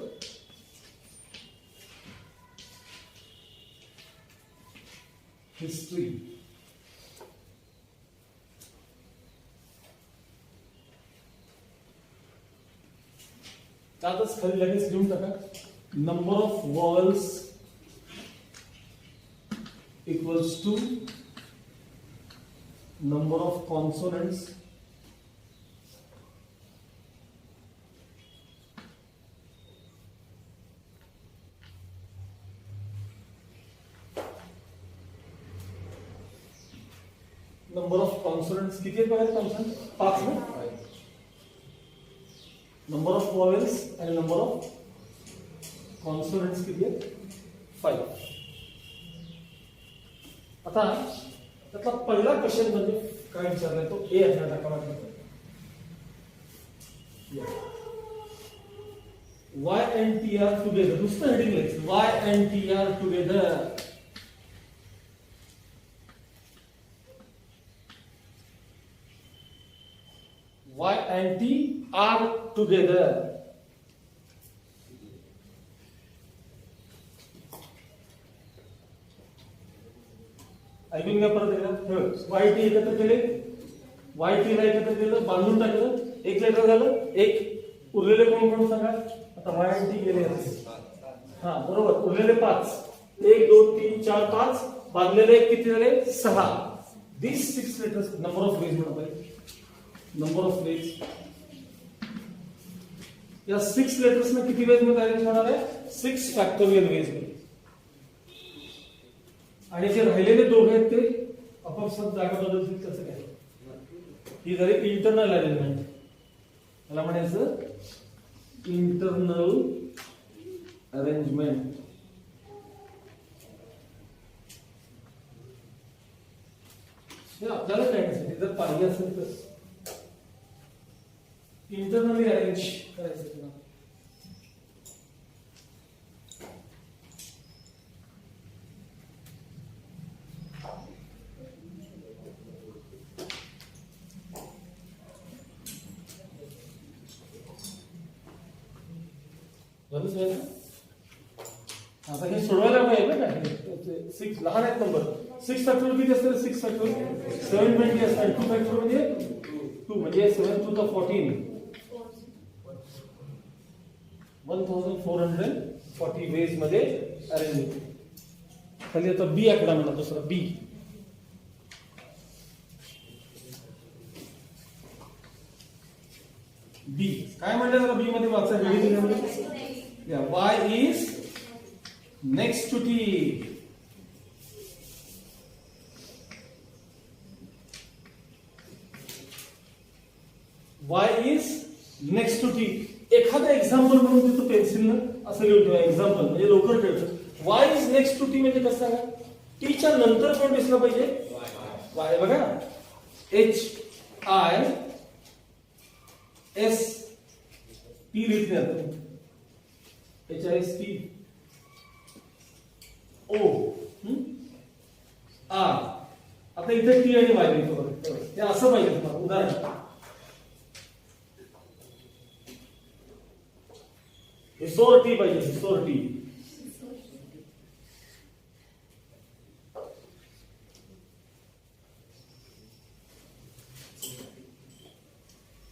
history. त्यातच खाली लगेच लिहून टाका. Number of vowels equals to number of consonants number of consonants किती आहेत बघा. कॉन्सोनंट 5 ना. नंबर ऑफ वॉवेल्स आणि नंबर ऑफ कॉन्सोनंट्स किती आहेत 5. आता त्यातला पहिला क्वेश्चन म्हणजे काय विचारलाय तो ए असणार टाकावा लागेल. Y and T are together. नुसतं हेडिंग लिहायचं Y and T are together. Y and T are together. ऐकून घ्या परत एकदा. वाय टी एकत्र केले. वाय टी ला एकत्र केलं बांधून टाकलं. एक लेटर झालं. एक उरलेले कोण कोण सांगा. आता वाय आणि टी गेले हा बरोबर. उरलेले 5 1 2 3 4 5 बांधलेले किती झाले 6. These 6 letters number of ways म्हणा पाहिजे. नंबर ऑफ वेज या 6 लेटर्स ना किती वेज मध्ये अरेंज होणार आहे 6 फॅक्टोरियल वेज मध्ये. आणि जे राहिलेले दोघे आहेत ते आपापसात जागा बदलतील. कसं काय ही झाली इंटरनल अरेंजमेंट. मला म्हणायचं इंटरनल अरेंजमेंट. हे आपल्याला काय नसेल जर पाहिजे असेल तर इंटरनली अरेंज करायचं. झालं सगळं? आता हे सोडवायला पाहिजे ना काय 6 लहान आहेत नंबर 6 फॅक्टोरियल किती असतं 6 फॅक्टोरियल 720 असतात 2 फॅक्टोरियल म्हणजे 2 म्हणजे 7 to the 14 1440 वेज मध्ये अरेंज होते. खाली आता बी आकडा म्हणा दुसरा बी बी काय म्हणलं त्याला बी मध्ये वाचा heading Y is next to T Y is next to T एखादं एक्झाम्पल म्हणून देतो पेन्सिलनं असं लिहून ठेवा एक्झाम्पल म्हणजे लवकर कळतं. Y is next to T म्हणजे कसं सांगा टीच्या नंतर कोण दिसलं पाहिजे वाय बघा HIST लिहित नाही HIST O R आता इथे टी आणि वाय लिहितो ते असं पाहिजे तुम्हाला उदाहरण हिसोरटी पाहिजे हिसोरटी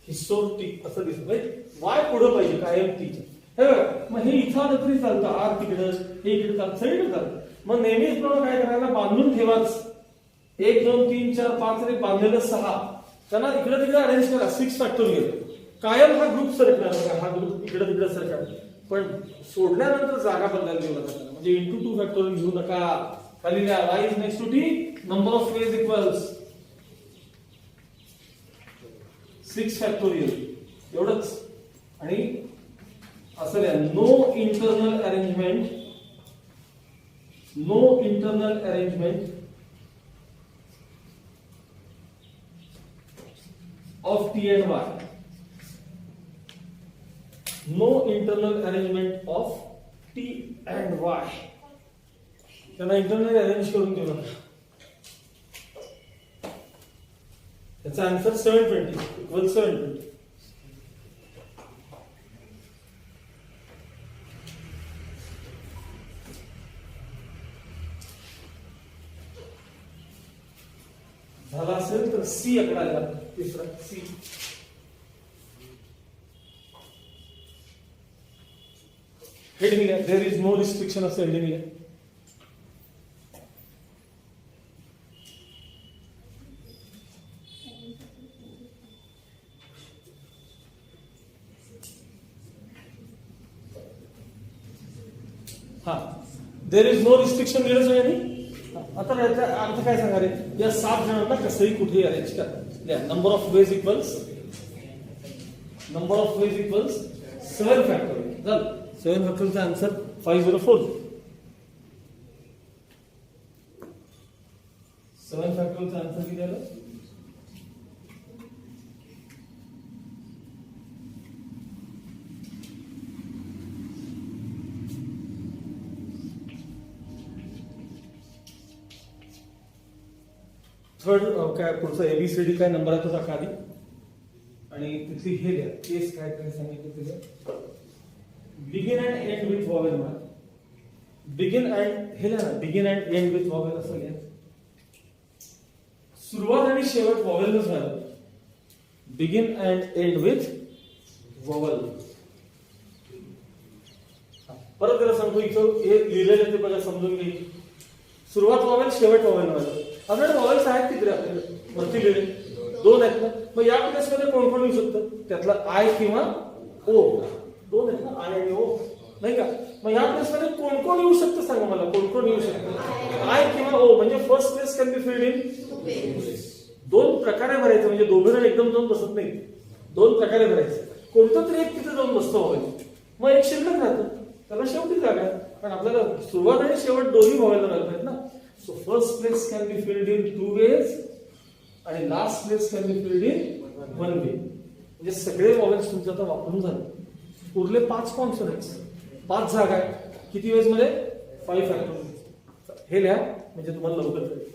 हिसोरटी असं दिसत वाय पुढे पाहिजे कायम टीच्या हे बघा मग हे इथं आलं तरी चालतं आर तिकडं हे इकडे चालतं सगळीकडे चालतं. मग नेहमीच प्रमाणे काय करायला बांधून ठेवाच 1 2 3 4 5 रे बांधलेलं 6 त्यांना इकडे तिकडे अरेंज करा 6 फॅक्टोरियल कायम हा ग्रुप सरकणार बघा हा ग्रुप इकडे तिकडे सरकणार पण सोडल्यानंतर जागा बदलायला देऊ नका म्हणजे इंटू 2 फॅक्टोरियल घेऊ नका खाली लिहा y is next to T number of ways equals 6 factorial एवढंच आणि असं लिहा no internal arrangement of T and Y no internal arrangement of T and Y त्यांना इंटरनल अरेंज करून देऊ नका. त्याचा आन्सर 720 इक्वल 720. झाला असेल तर सी आकडा आला तिसरा सी हेडिंग लिहा देयर इज नो रिस्ट्रिक्शन असं हेडिंग लिहा. हा देयर इज नो रिस्ट्रिक्शन लिहिलं सगळ्यांनी. आता याचा अर्थ काय सांगा रे या 7 जणांना कसंही कुठेही अरेंज करा. Number of ways equals 7 factorial झालं 7 फॅक्टोरियलचा आन्सर 504. 7 फॅक्टोरियलचा आन्सर किती आलं थर्ड काय पुढचं एबीसीडी काय नंबर आहे तो टाका आधी आणि तिथली हे लिहा केस काय काय सांगितलं तिथे begin and end with vowel म्हणा बिगिन अँड हे लिहा ना begin and end with vowel असं लिहा. सुरुवात आणि शेवट वॉवेलच झालं begin and end with vowel. परत जरा सांगतो इथं हे लिहिलेलं ते बघा समजून घे. सुरुवात वॉवेल शेवट वॉवेल व्हायला आपल्याकडे वॉवेल्स आहेत किती आपल्याकडे वरती लिहिले 2 आहेत ना. मग या केसमध्ये कोण कोण येऊ शकतं त्यातला आय किंवा ओ 2 आहेत ना आय आणि ओ नाही का. मग या केसमध्ये कोण कोण येऊ शकतं सांगा मला कोण कोण येऊ शकतं आय किंवा ओ म्हणजे first place can be filled in 2 प्रकारे भरायचं म्हणजे दोघं जण एकदम जाऊन बसत नाही 2 प्रकारे भरायचं कोणतं तरी एक तिथे जाऊन बसतो वॉवेल मग एक शिल्लक राहतं त्याला शेवटी जागा आहे पण आपल्याला सुरुवात आणि शेवट दोन्ही वॉवेल राहिला पाहिजे ना. So first place can be filled in 2 ways आणि last place can be filled in 1 way. म्हणजे सगळे वॉवेल्स तुमचे आता वापरून झाले उरले 5 कॉन्सोनंट्स 5 जागा आहेत किती वेज मध्ये 5 फॅक्टोरियल. हे लिहा म्हणजे तुम्हाला लवकर कळेल.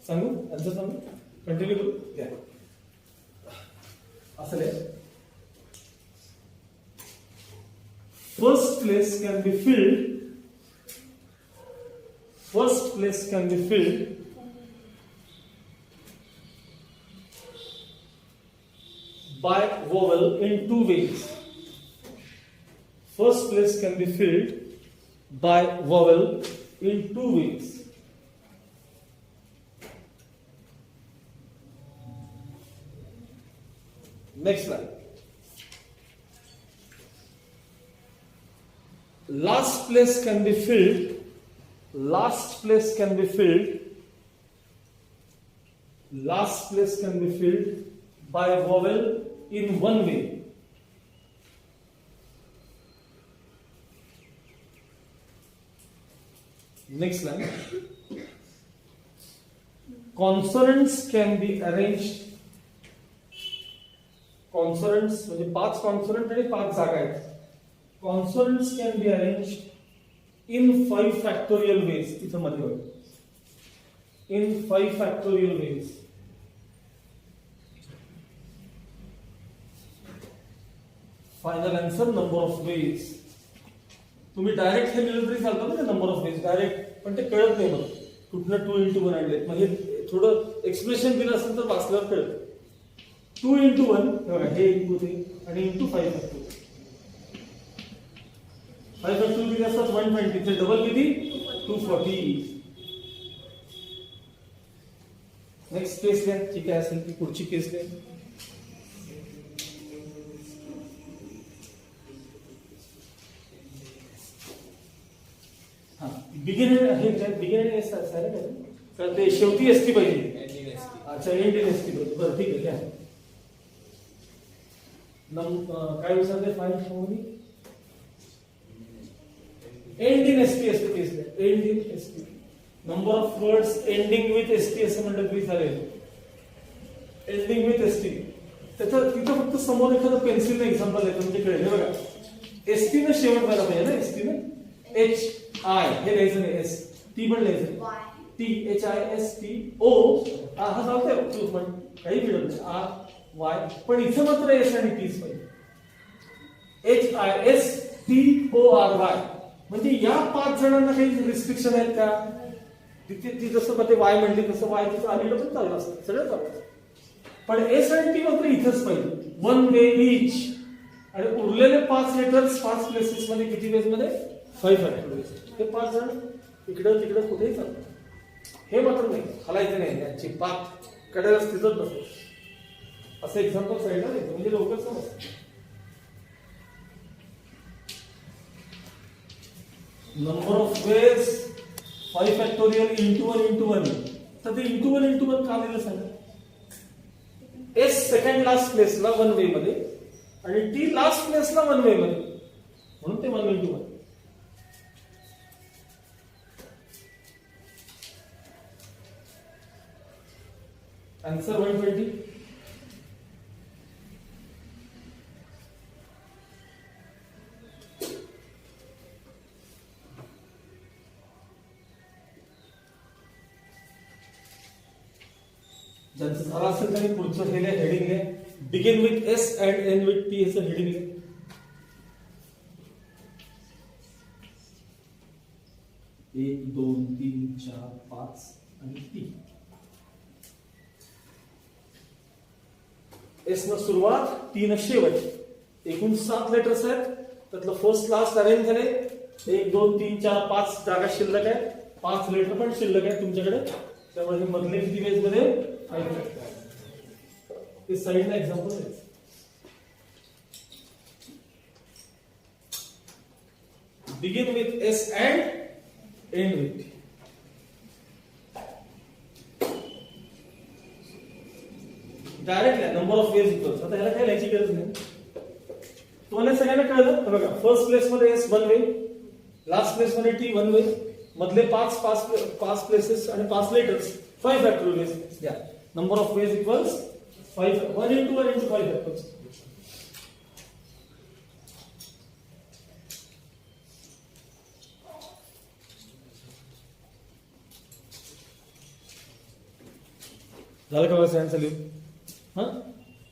सांगू आन्सर सांगू कंटिन्यू करू द्या असं आहे first place can be field by vowel in two ways. First place can be filled by vowel in two ways. Next line. Last place can be filled. Last place can be filled by vowel in one way. Next line. Consonants can be arranged. Consonants म्हणजे 5 consonant आणि 5 जागा आहेत. Consonants can be arranged in 5 factorial ways. इथं मध्ये होईल. In 5 factorial ways. Final answer number of veg. तुम्ही direct हे लिहिलं तरी चालतं ना नंबर ऑफ वेज डायरेक्ट पण ते कळत नाही मला कुठनं 2 into 1 आणलेत म्हणजे थोडं एक्सप्रेशन दिलं असेल तर वाचल्यावर कळत 2 into 1 हे इंटू ते आणि इंटू 5 factorial 5 factorial किती असतात 120 ते डबल किती 240. नेक्स्ट केस घ्या जी काय असेल ती पुढची केस घ्या. बिगिनर आहे बिगिनर एस असायला का ते शेवटी एसटी पाहिजे अच्छा एंड इन एसटी पाहिजे बरं ठीक आहे घ्या काय विचारते फाईन समोर एंड इन एसटी असते case end in ST number of words ending with ST असं म्हटलं तरी चालेल एंडिंग विथ एसटी त्याचं तिथं फक्त समोर एखादं पेन्सिल एक्झाम्पल आहे म्हणजे कळेल हे बघा एसटी न शेवट व्हायला पाहिजे ना एसटी न एच आय हे लिहायचं नाही एस टी पण लिहायचं T H I S T O हा चालतंय तू पण काही मिळत नाही आर वाय पण इथं मात्र एस आणि टीच पाहिजे H I S T O R Y म्हणजे या 5 जणांना काही रिस्ट्रिक्शन आहेत का तिथे ती जसं ते वाय म्हणली तसं वाय तिथं आलेलं पण चाललं असतं सगळं चाललं पण एस आणि टी मात्र इथंच पाहिजे 1 वे इच आणि उरलेले 5 लेटर्स 5 प्लेसेस मध्ये किती वेज मध्ये 5 factorial हे 5 जण इकडं तिकडं कुठेही चालतात हे मात्र नाही हलायचं नाही यांची पात कडेला स्थितच नसतो असं एक्झाम्पल साईडला देतो म्हणजे लवकर समजतं. Number of veg 5 factorial into 1 into 1 तर ते into 1 into 1 का दिलं सांगा एस सेकंड लास्ट प्लेसला 1 वे मध्ये आणि टी लास्ट प्लेसला 1 वे मध्ये म्हणून ते 1 into 1. आन्सर 120. ज्यांचं झालं असेल त्यांनी पुढचं हेडिंग आहे begin with S and end with T असं हेडिंग आहे. 1 2 3 4 5 आणि टी एस न सुरुवात टी न शेवट एकूण 7 लेटर्स आहेत त्यातलं फर्स्ट लास्ट अरेंज झाले 1 2 3 4 5 जागा शिल्लक आहे 5 लेटर पण शिल्लक आहे तुमच्याकडे त्यामुळे हे मधले किती वेज मध्ये 5 ते साईडला एक्झाम्पल आहे. Begin with S and end with direct number of ways equals आता ह्याला काय लिहायची गरज नाही तुम्हाला सगळ्यांना कळलं बघा फर्स्ट प्लेस मध्ये एस 1 वे लास्ट प्लेस मध्ये टी 1 वे मधले 5 प्लेसेस आणि 5 लेटर्स 5 factorial ways द्या number of ways equals 5 1 into 1 into 5 factorial. झालं का माझं आन्सर लिहून? हां,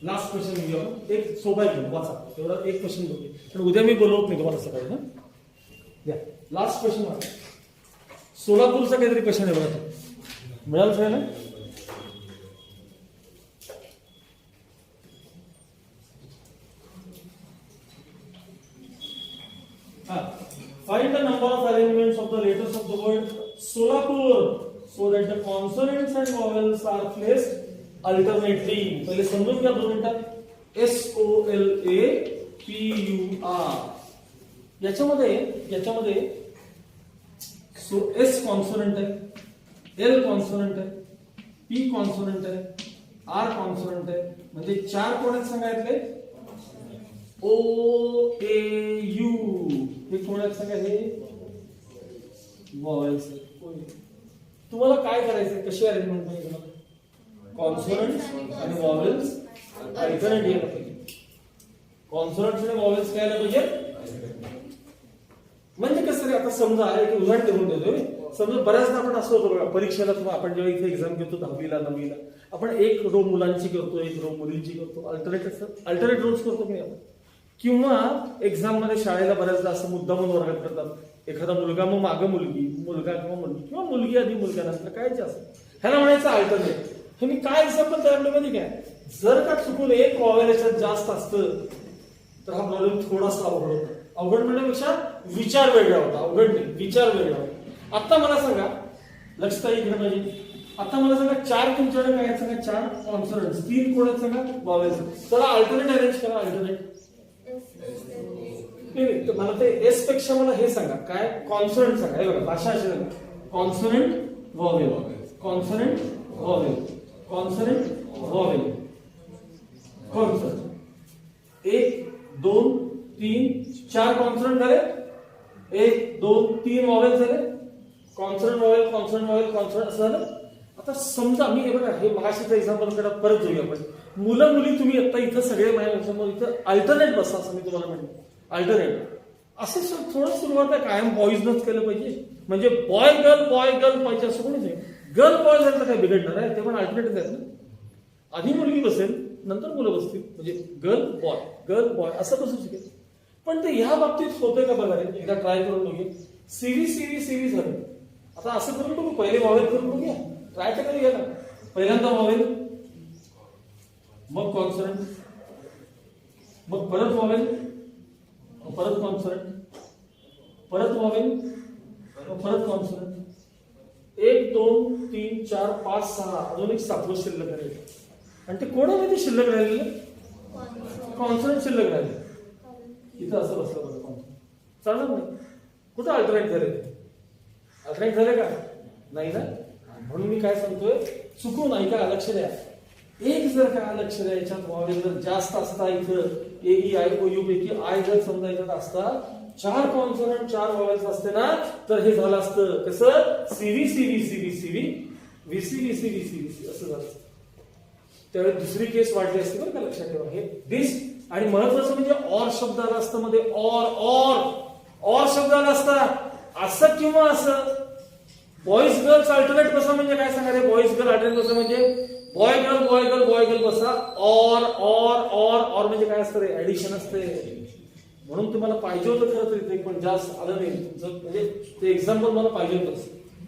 लास्ट क्वेश्चन घेऊ आपण. एक सोपा घेऊ, वाचा एवढा एक क्वेश्चन बघू. पण उद्या मी बोलवत नाही तुम्हाला सकाळी. हां, द्या लास्ट क्वेश्चन वाचा. सोलापूरचा काहीतरी क्वेश्चन आहे बघा. मिळालं सगळ्यांना? Find the number of arrangements of the letters of the word Solapur so that the consonants and vowels are placed alternately. पहिले समजून घ्या 2 मिनिटात. SOLAPUR याच्यामध्ये S कॉन्सोनंट आहे, L कॉन्सोनंट आहे, P कॉन्सोनंट आहे, R कॉन्सोनंट आहे. म्हणजे 4 कोण आहेत सांगायचे? OAU हे कोण आहेत सांगा? हे व्हॉवेल्स. तुम्हाला काय करायचंय? कशी अरेंजमेंट पाहिजे तुम्हाला? कॉन्सोनंट्स आणि व्हॉवेल्स अल्टरनेट यायला पाहिजे. कॉन्सोनंट्स आणि व्हॉवेल्स काय यायला पाहिजे? म्हणजे कसं रे, आता समजा एक उदाहरण देऊन देतोय. समजा बऱ्याचदा आपण असं होतं बघा, परीक्षेला किंवा आपण जेव्हा इथे एक्झाम घेतो 10वीला 9वीला, आपण एक रो मुलांची करतो, एक रो मुलींची करतो, अल्टरनेट रोज करतो की आपण. किंवा एक्झाम मध्ये शाळेला बऱ्याचदा असं मुद्दामून वर्गात करतात. एखादा मुलगा मग मागं मुलगी, मुलगा किंवा मुलगी, किंवा मुलगी आधी मुलगा नसतं, काय जे असं ह्याला म्हणायचं अल्टरनेट. हे मी काय एक्झाम्पल तयार मध्ये काय, जर का चुकून एक वॉवेल याच्यात जास्त असतं तर हा प्रॉब्लेम थोडासा अवघड होता. अवघड म्हणण्यापेक्षा विचार वेगळा होता. अवघड नाही, विचार वेगळा होता. आता मला सांगा, लक्षात घेणं पाहिजे. आता मला सांगा 4 तुमच्याकडे काय आहेत सांगा? 4 कॉन्सोनंट्स, 3 कोण आहेत सांगा? व्हॉवेल्स. चला अल्टरनेट अरेंज करा. अल्टरनेट नाही, तर मला ते एस पेक्षा मला हे सांगा काय? कॉन्सोनंट सांगा. हे बघा भाषा अशी सांगा, consonant vowel, consonant vowel, consonant vowel, consonant. 1 2 3 4 consonant झाले. 1 2 3 व्हॉवेल झाले. Consonant vowel, consonant vowel, consonant असं झालं. आता समजा मी हे बघा, हे मगाशीचं एक्झाम्पल कडे परत जाऊया आपण. मुलं मुली तुम्ही आता इथं सगळे माझ्यासमोर इथं अल्टरनेट बसा असं मी तुम्हाला म्हणतो. अल्टरनेट असं थोडं सुरुवात आहे, कायम बॉईजनच केलं पाहिजे. म्हणजे बॉय गर्ल पाहिजे असं कोणीच नाही. गर्ल बॉय झालं तर काय बिघडणार आहे? ते पण अल्टरनेटिव्ह आहेत ना. आधी मुलगी बसेल, नंतर मुलं बसतील, म्हणजे गर्ल बॉय असं बसू शकेल. पण ते ह्या बाबतीत होतंय का बघा रे, एकदा ट्राय करून बघूया. सीव्ही झालं. आता असं करून बघू, पहिले व्हॉवेल करून बघूया, ट्राय तर करूया ना. पहिल्यांदा व्हॉवेल, मग कॉन्सोनंट, मग परत व्हॉवेल, परत कॉन्सोनंट, परत व्हॉवेल, परत कॉन्सोनंट. 1 2 3 4 5 6 अजून एक 7वं शिल्लक राहील. आणि ते कोणामध्ये शिल्लक राहिलेलं? कॉन्सोनंट शिल्लक राहिले. इथं असं बसलं बघा, कॉन्सोनंट चालणार नाही. कुठं अल्टरनेट झाले? अल्टरनेट झाले का? नाही ना. म्हणून मी काय सांगतोय, चुकून ऐका, लक्ष द्या. एक जर का लक्ष द्या, याच्यात व्हॉवेल जर जास्त असता, इथं AEIOU पैकी आय जर समजा याच्यात असता, 4 कॉन्सोनंट 4 व्हॉवेल्स असते ना, तर हे झालं असतं कसं? सीव्ही VC असं झालं. त्यावेळी दुसरी केस वाढली असते बरं का, लक्षात ठेवा. हे दिस. आणि महत्वाचं म्हणजे ऑर शब्द आला असतं मध्ये. ऑर शब्द आला असता, असं किंवा असं. बॉईज गर्ल्स अल्टरनेट बसा म्हणजे काय सांगा रे? बॉईज गर्ल अल्टरनेट बसा म्हणजे बॉय गर्ल बसा. ऑर म्हणजे काय असतं रे? ऍडिशन असते. म्हणून तुम्हाला पाहिजे होतं खरं तर इथे, पण जास्त आलं नाही तुमचं, म्हणजे ते एक्झाम्पल मला पाहिजे होतं.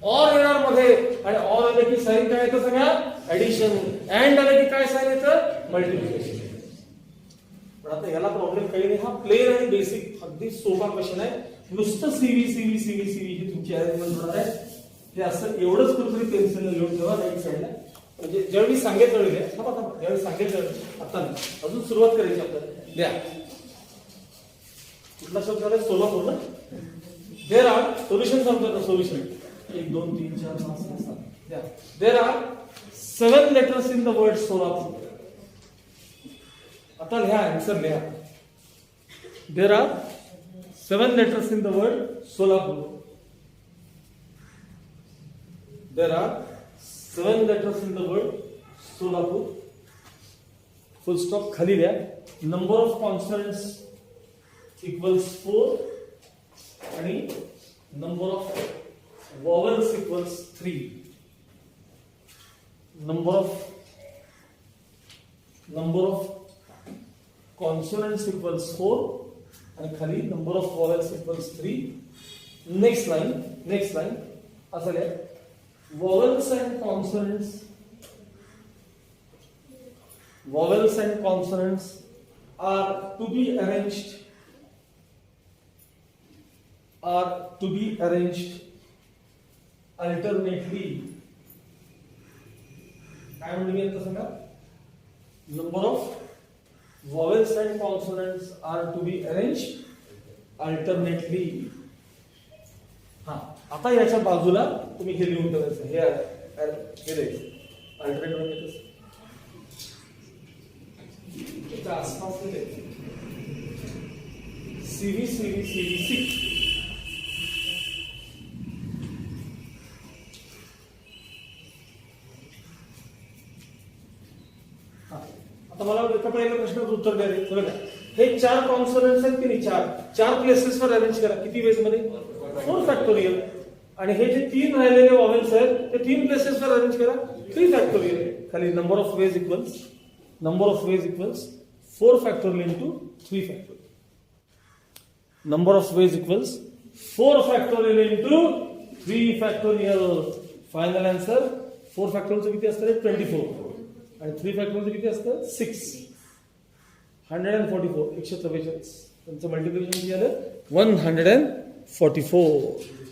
ऑर येणार मध्ये, आणि ऑर आले की साईन काय येतं सांगा? ऍडिशन. अँड आले की काय साईन येतं? मल्टिप्लिकेशन. पण आता याला प्रॉब्लेम काही नाही. हा प्लेन आणि बेसिक अगदी सोपा क्वेश्चन आहे. नुसतं सीव्ही ही तुमची अरेंजमेंट होणार आहे. हे असं एवढंच कुठेतरी पेन्सिल लिहून ठेवा राईट साईडला. म्हणजे ज्यावेळी सांगितलं ज्यावेळी सांगितलं, आता अजून सुरुवात करायची आपल्याला. द्या कुठला शब्द झाला? सोलापूर ना. देर आर सोल्युशन सांगतो ना. सोल्युशन 1 2 3 4 5 6 7. द्या. There are 7 letters in the word Solapur. आता लिहा, आन्सर लिहा. There are 7 letters in the word Solapur. There are 7 letters in the word Solapur. Full stop. खाली लिहा. Number of consonants equals 4 आणि number of vowels equals 3. Number of number of consonants equals 4 आणि खाली number of vowels equals 3. Next line असं लिहा, vowels and consonants are to be arranged alternately. काय म्हणून येतं सांगा, number of vowels and consonants are to be arranged alternately. हा, आता याच्या बाजूला तुम्ही हे लिहून ठेवायचं, हे अल्टरनेट म्हणजे कसं त्याच्या आसपास CV6. आता मला एका पहिल्या प्रश्नाचं उत्तर द्या रे. बघा, हे 4 कॉन्सोनंट्स आहेत की नाही, चार प्लेसेसवर अरेंज करा. किती वेज मध्ये? 4 फॅक्टोरियल. आणि हे जे 3 राहिलेले वॉवेल्स आहेत ते 3 प्लेसेसवर अरेंज करा, 3 फॅक्टोरियल. खाली number of ways equals 4 factorial into 3 factorial. Number of ways equals 4 factorial into 3 factorial. Final answer 4 फॅक्टोरियलचं किती असतं? 24. आणि 3 फॅक्टोरियलचं किती असतं? 6. 144. 144. त्यांचं मल्टिप्लिकेशन किती आलं? 144.